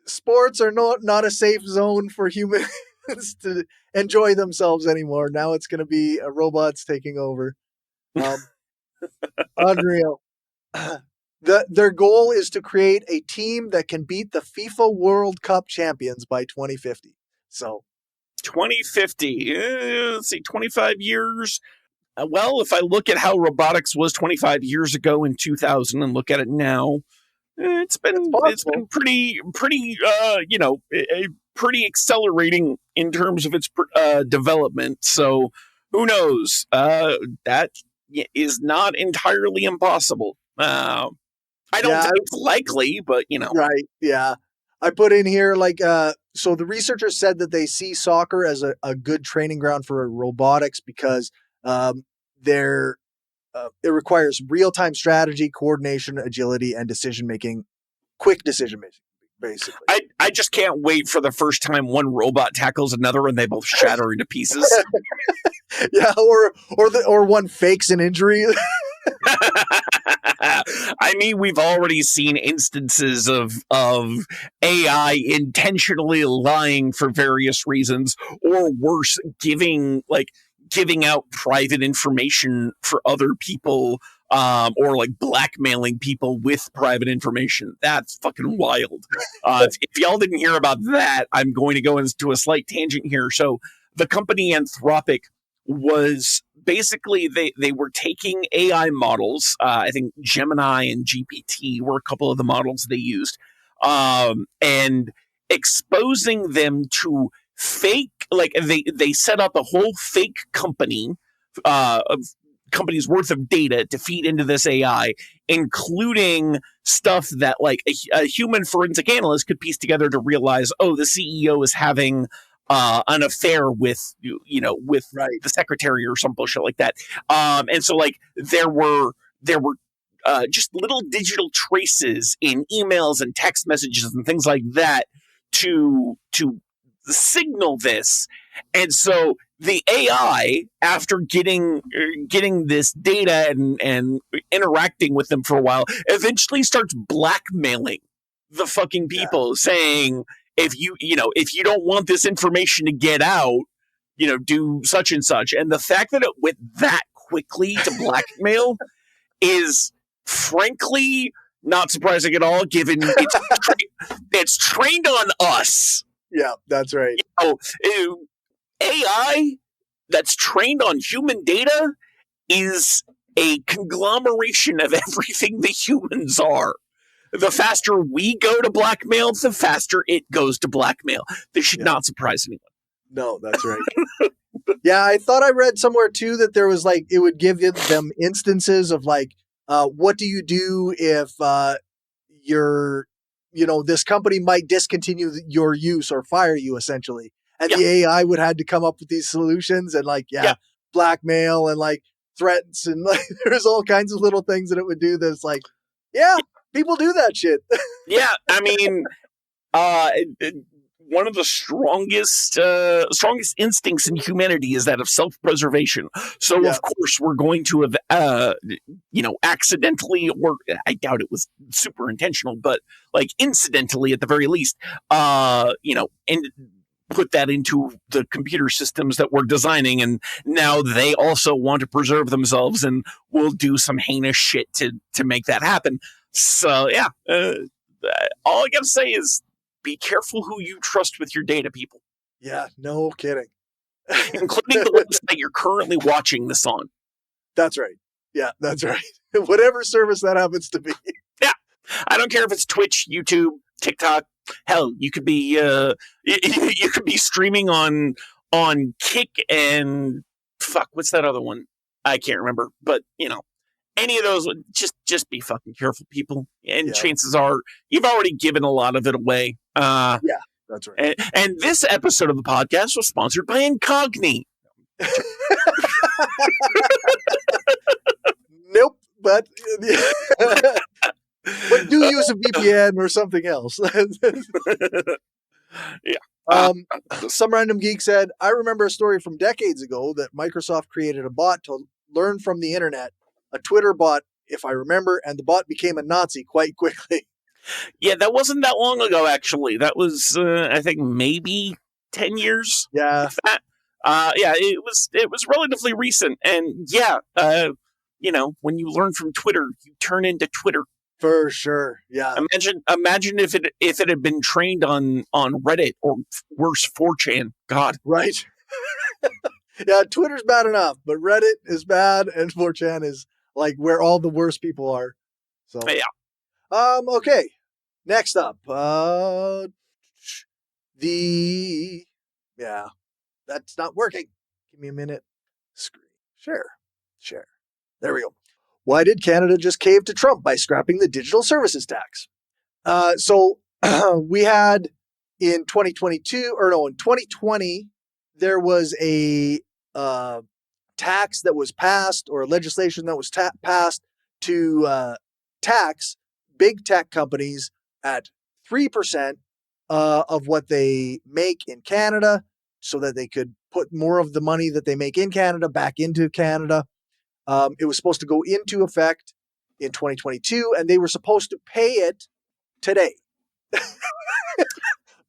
sports are not a safe zone for humans to enjoy themselves anymore. Now it's going to be robots taking over. Unreal. Their goal is to create a team that can beat the FIFA World Cup champions by 2050. So 2050, let's see, 25 years. Well, if I look at how robotics was 25 years ago in 2000 and look at it now, it's been pretty pretty accelerating in terms of its development. So who knows? That is not entirely impossible. I don't think it's likely, but Right. Yeah. I put in here so the researchers said that they see soccer as a good training ground for robotics because it requires real-time strategy, coordination, agility, and quick decision-making, basically. I just can't wait for the first time one robot tackles another and they both shatter into pieces. Yeah, or one fakes an injury. I mean, we've already seen instances of AI intentionally lying for various reasons, or worse, giving out private information for other people, or like blackmailing people with private information. That's fucking wild. If y'all didn't hear about that, I'm going to go into a slight tangent here. So the company Anthropic was basically they were taking AI models. I think Gemini and GPT were a couple of the models they used, and exposing them to fake, like they set up a whole fake company of companies worth of data to feed into this AI, including stuff that like a human forensic analyst could piece together to realize, oh, the CEO is having an affair with the secretary or some bullshit like that. And so like there were just little digital traces in emails and text messages and things like that to signal this. And so the AI, after getting this data and interacting with them for a while, eventually starts blackmailing the fucking people, saying, if you don't want this information to get out, do such and such. And the fact that it went that quickly to blackmail is frankly not surprising at all, given it's trained on us. Yeah, that's right. AI that's trained on human data is a conglomeration of everything the humans are. The faster we go to blackmail, the faster it goes to blackmail. This should not surprise anyone. No, that's right. Yeah, I thought I read somewhere too that there was it would give them instances of what do you do if this company might discontinue your use or fire you, essentially. And the AI would have to come up with these solutions and blackmail and threats and there's all kinds of little things that it would do that's people do that shit. Yeah, I mean, one of the strongest instincts in humanity is that of self-preservation. So of course we're going to have, accidentally, or I doubt it was super intentional, but incidentally at the very least, and put that into the computer systems that we're designing. And now they also want to preserve themselves and will do some heinous shit to make that happen. So all I gotta say is be careful who you trust with your data, people, Yeah, no kidding. including the website you're currently watching this on. That's right. Yeah, that's right. Whatever service that happens to be. Yeah, I don't care if it's Twitch, YouTube, TikTok. Hell, you could be you could be streaming on Kick and fuck. What's that other one? I can't remember. But any of those, just be fucking careful, people. And chances are you've already given a lot of it away. Yeah, that's right. And this episode of the podcast was sponsored by Incogni. Nope, but do use a VPN or something else. Yeah. Some random geek said, I remember a story from decades ago that Microsoft created a bot to learn from the internet, a Twitter bot, if I remember, and the bot became a Nazi quite quickly. Yeah, that wasn't that long ago, actually. That was, I think, maybe 10 years. Yeah. Yeah, it was relatively recent. And yeah, when you learn from Twitter, you turn into Twitter. For sure. Yeah. Imagine if it had been trained on Reddit or worse, 4chan. God. Right. Yeah, Twitter's bad enough, but Reddit is bad and 4chan is like where all the worst people are. So yeah. Okay. Next up. That's not working. Give me a minute. Screen. Share. There we go. Why did Canada just cave to Trump by scrapping the digital services tax? So we had in 2020, there was a tax that was passed, or legislation that was passed to tax big tech companies at 3% of what they make in Canada, so that they could put more of the money that they make in Canada back into Canada. It was supposed to go into effect in 2022, and they were supposed to pay it today.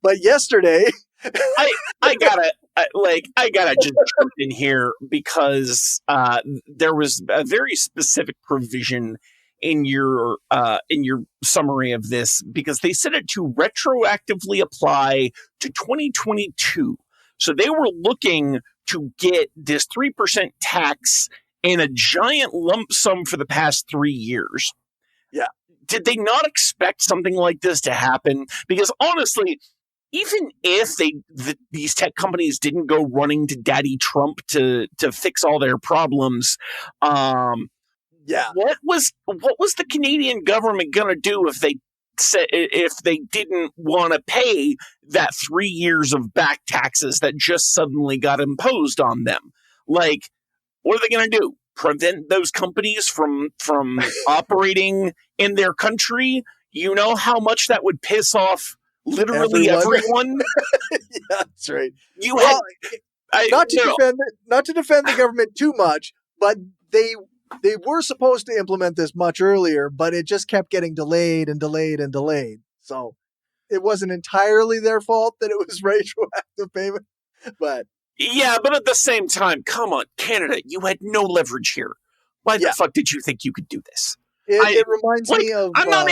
But yesterday, I gotta just jump in here because there was a very specific provision in your summary of this, because they said it to retroactively apply to 2022. So they were looking to get this 3% tax in a giant lump sum for the past 3 years. Yeah. Did they not expect something like this to happen? Because honestly, even if these tech companies didn't go running to Daddy Trump to fix all their problems, what was the Canadian government gonna do if they didn't want to pay that 3 years of back taxes that just suddenly got imposed on them? Like, what are they going to do? Prevent those companies from operating in their country? You know how much that would piss off literally everyone? Yeah, that's right. Not to defend the government too much, but they were supposed to implement this much earlier, but it just kept getting delayed and delayed and delayed. So it wasn't entirely their fault that it was retroactive payment, but yeah, but at the same time, come on, Canada, you had no leverage here. Why the fuck did you think you could do this? It reminds me of... I'm not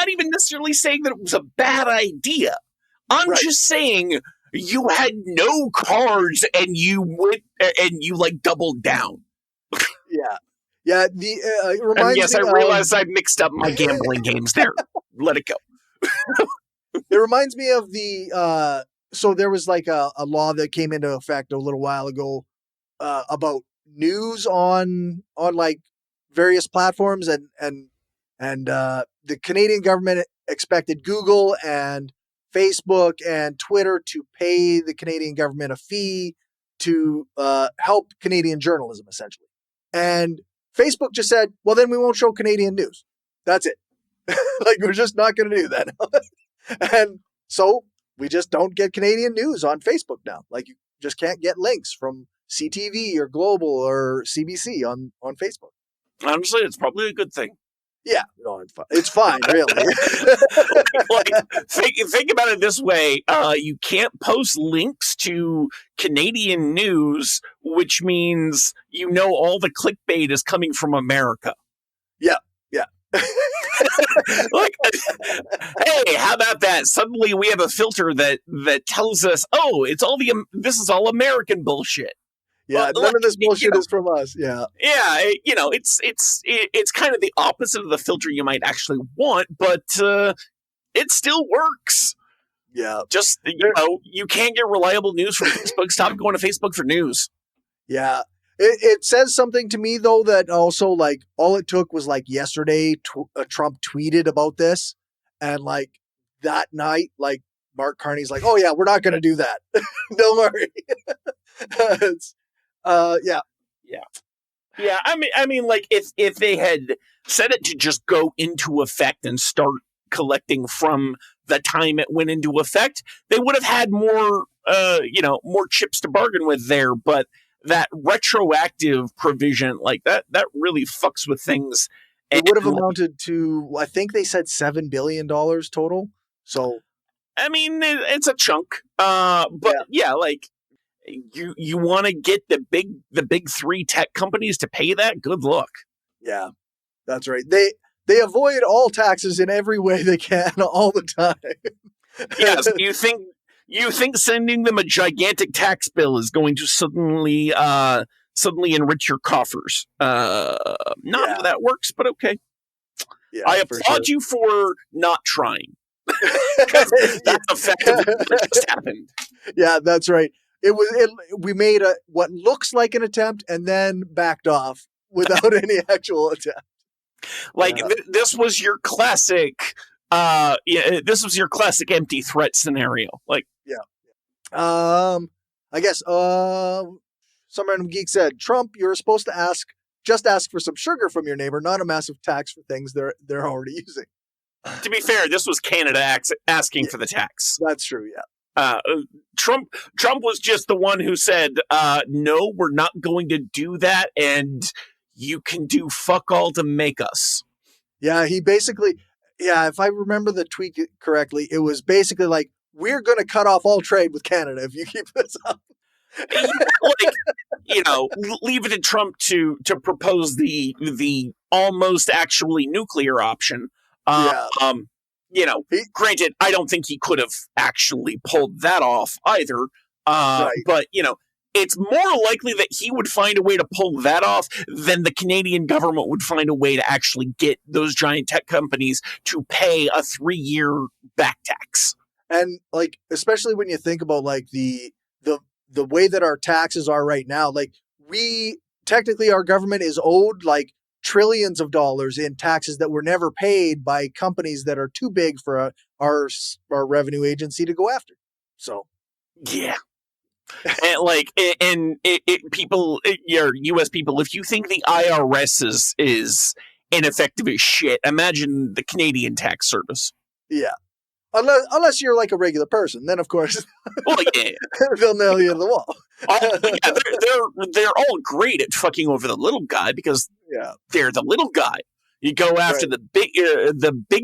even necessarily saying that it was a bad idea. I'm just saying you had no cards and you went and you doubled down. Yeah. Yeah, it reminds me I realized I mixed up my gambling games there. Let it go. It reminds me of the... So there was a law that came into effect a little while ago about news on various platforms, and the Canadian government expected Google and Facebook and Twitter to pay the Canadian government a fee to help Canadian journalism, essentially. And Facebook just said, well, then we won't show Canadian news. That's it. We're just not going to do that. And so we just don't get Canadian news on Facebook now. You just can't get links from CTV or Global or CBC on Facebook. Honestly, it's probably a good thing. Yeah, no, it's fine, really. Think about it this way. You can't post links to Canadian news, which means all the clickbait is coming from America. Yeah. Like, hey, how about that? Suddenly we have a filter that tells us, oh, this is all American bullshit. Yeah, Well, none of this bullshit you know, is from us. Yeah. yeah, it's kind of the opposite of the filter you might actually want, but it still works. Yeah. Just, you can't get reliable news from Facebook. Stop going to Facebook for news. Yeah. It says something to me, though, that also, like, all it took was, like, yesterday, Trump tweeted about this. And, like, that night, like, Mark Carney's like, oh, yeah, we're not going to do that. Don't worry. Yeah. Yeah, I mean, like, if they had set it to just go into effect and start collecting from the time it went into effect, they would have had more chips to bargain with there. But that retroactive provision, like that really fucks with things. It would have amounted to, I think they said $7 billion total. So, I mean, it's a chunk. But yeah, like, you want to get the big three tech companies to pay that? Good luck. Yeah, that's right. They avoid all taxes in every way they can all the time. Yes, you think sending them a gigantic tax bill is going to suddenly enrich your coffers? Not how that works, but okay. Yeah, I applaud you for not trying. That's effectively what just happened. Yeah, that's right. We made what looks like an attempt and then backed off without any actual attempt. Like, this was your classic. This was your classic empty threat scenario. Like, I guess some random geek said, Trump, you're supposed to just ask for some sugar from your neighbor, not a massive tax for things they're already using. To be fair, this was Canada asking for the tax. That's true. Yeah. Trump was just the one who said, no, we're not going to do that, and you can do fuck all to make us. Yeah, he basically, if I remember the tweet correctly, it was basically like, we're going to cut off all trade with Canada if you keep this up. Like, leave it to Trump to propose the almost actually nuclear option. Granted, I don't think he could have actually pulled that off either. Right. But, it's more likely that he would find a way to pull that off than the Canadian government would find a way to actually get those giant tech companies to pay a 3-year back tax. And, like, especially when you think about, like, the way that our taxes are right now, like, technically our government is owed, like, trillions of dollars in taxes that were never paid by companies that are too big for our revenue agency to go after. So, yeah. And your U.S. people, if you think the IRS is ineffective as shit, imagine the Canadian tax service. Yeah. Unless you're like a regular person, then of course, they'll nail you to the wall. They're all great at fucking over the little guy because they're the little guy. You go after the big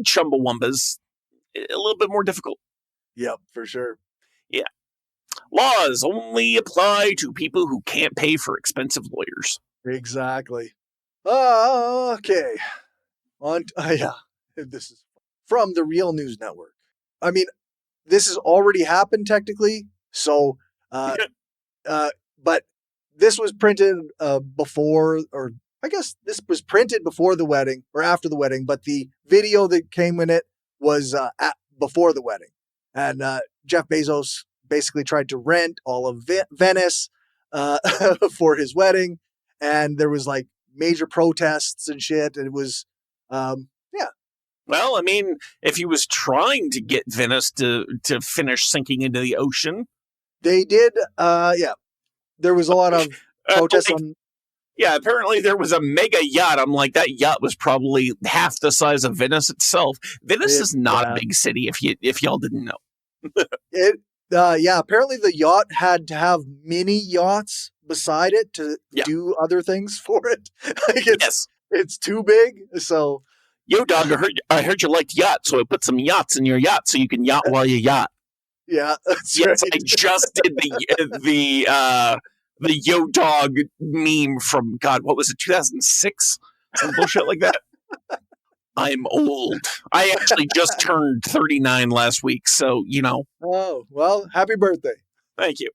chumbawumbas, a little bit more difficult. Yep, for sure. Yeah, laws only apply to people who can't pay for expensive lawyers. Exactly. Okay. This is from the Real News Network. I mean, this has already happened technically. So, but this was printed before, or I guess this was printed before the wedding or after the wedding. But the video that came in it was before the wedding, and Jeff Bezos basically tried to rent all of Venice for his wedding, and there was like major protests and shit. And it was, Well, I mean, if he was trying to get Venice to finish sinking into the ocean. They did, There was a lot of protests on... Yeah, apparently there was a mega yacht. I'm like, that yacht was probably half the size of Venice itself. Venice is not a big city, if y'all didn't know. Apparently the yacht had to have mini yachts beside it to do other things for it. It's too big, so... Yo, dog, I heard you liked yachts, so I put some yachts in your yacht so you can yacht while you yacht. Yeah, that's right. I just did the Yo Dog meme from, God, what was it, 2006? Some bullshit like that. I'm old. I actually just turned 39 last week, so, Oh, well, happy birthday. Thank you.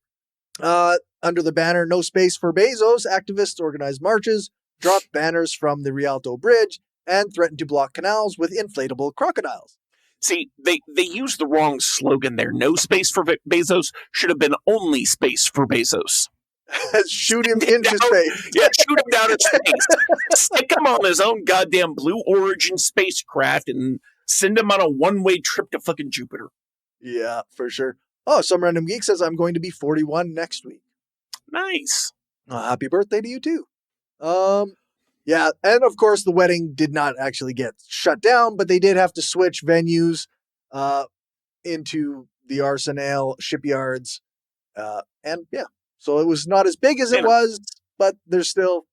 Under the banner No Space for Bezos, activists organized marches, dropped banners from the Rialto Bridge, and threatened to block canals with inflatable crocodiles. See, they used the wrong slogan there. No space for Bezos should have been only space for Bezos. Shoot him into space. Yeah, shoot him down in space. Stick him on his own goddamn Blue Origin spacecraft and send him on a one-way trip to fucking Jupiter. Yeah, for sure. Oh, some random geek says I'm going to be 41 next week. Nice. Happy birthday to you too. Yeah, and of course the wedding did not actually get shut down, but they did have to switch venues into the Arsenal shipyards. And yeah, so it was not as big as it was, but there's still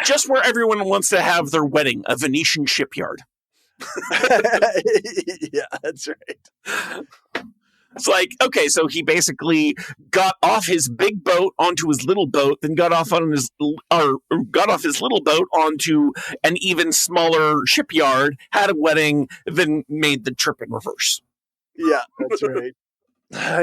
just where everyone wants to have their wedding, a Venetian shipyard. Yeah, that's right. It's like, okay, so he basically got off his big boat onto his little boat, then got off his little boat onto an even smaller shipyard, had a wedding, then made the trip in reverse. Yeah, that's right.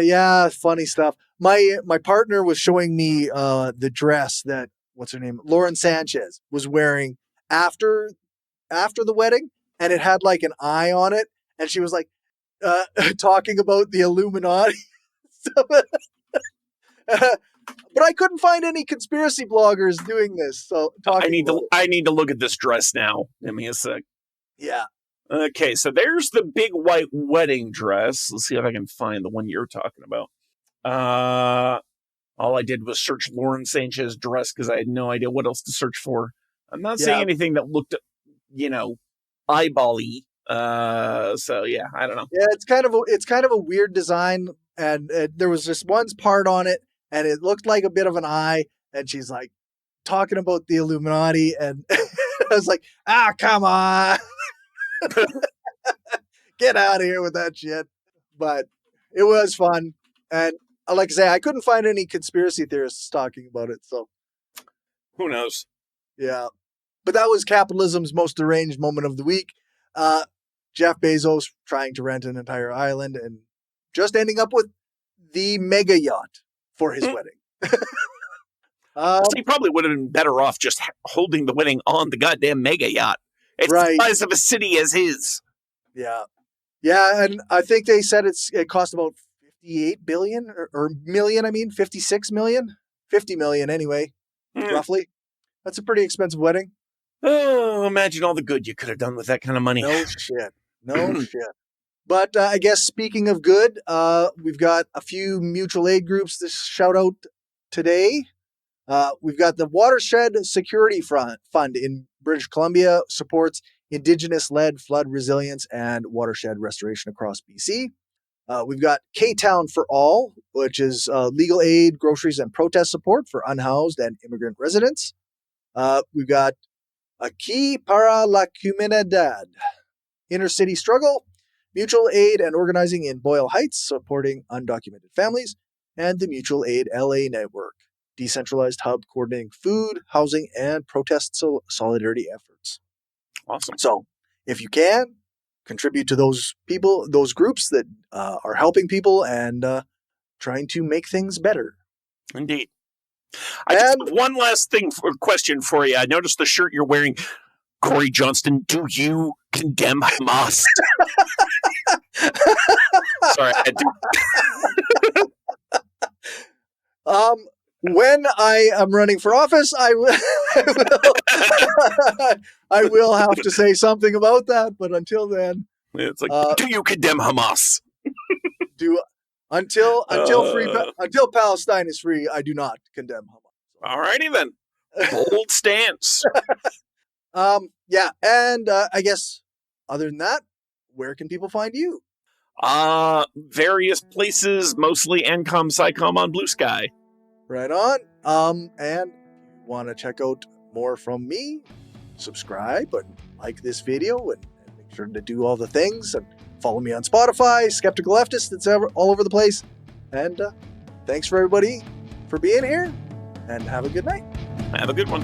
Yeah, funny stuff. My partner was showing me the dress that what's her name, Lauren Sanchez, was wearing after the wedding, and it had like an eye on it, and she was like talking about the Illuminati. But I couldn't find any conspiracy bloggers doing this. So I need to look at this dress now. Give me a sec. Yeah. Okay, so there's the big white wedding dress. Let's see if I can find the one you're talking about. All I did was search Lauren Sanchez dress because I had no idea what else to search for. I'm not seeing anything that looked, eyeball-y. So yeah, I don't know. Yeah, it's kind of a weird design, and there was just one part on it, and it looked like a bit of an eye, and she's like talking about the Illuminati, and I was like, come on. Get out of here with that shit. But it was fun. And like I say, I couldn't find any conspiracy theorists talking about it. So who knows? Yeah. But that was capitalism's most deranged moment of the week. Jeff Bezos trying to rent an entire island and just ending up with the mega yacht for his wedding. So he probably would have been better off just holding the wedding on the goddamn mega yacht. It's the size of a city as his. Yeah. Yeah, and I think they said it cost about 58 billion or million, 56 million? 50 million anyway, roughly. That's a pretty expensive wedding. Oh, imagine all the good you could have done with that kind of money. No shit. But I guess speaking of good, we've got a few mutual aid groups to shout out today. We've got the Watershed Security Fund in British Columbia, supports Indigenous-led flood resilience and watershed restoration across BC. We've got KTown for All, which is legal aid, groceries, and protest support for unhoused and immigrant residents. We've got Aquí para la Comunidad, Inner City Struggle, mutual aid and organizing in Boyle Heights, supporting undocumented families, and the Mutual Aid LA Network, decentralized hub coordinating food, housing, and protest solidarity efforts. Awesome. So if you can, contribute to those people, those groups that are helping people and trying to make things better. Indeed. I just have one last question for you. I noticed the shirt you're wearing. Corey Johnston, do you condemn Hamas? Sorry, I had to. When I am running for office, I will have to say something about that. But until then, it's like, do you condemn Hamas? Until Palestine is free, I do not condemn Hamas. All righty then, bold stance. Yeah, and I guess other than that, where can people find you? Various places, mostly NCOM, SciComm on Blue Sky. Right on. And if you want to check out more from me, subscribe and like this video and make sure to do all the things and follow me on Spotify, Skeptical Leftist. It's all over the place. And thanks for everybody for being here and have a good night. Have a good one.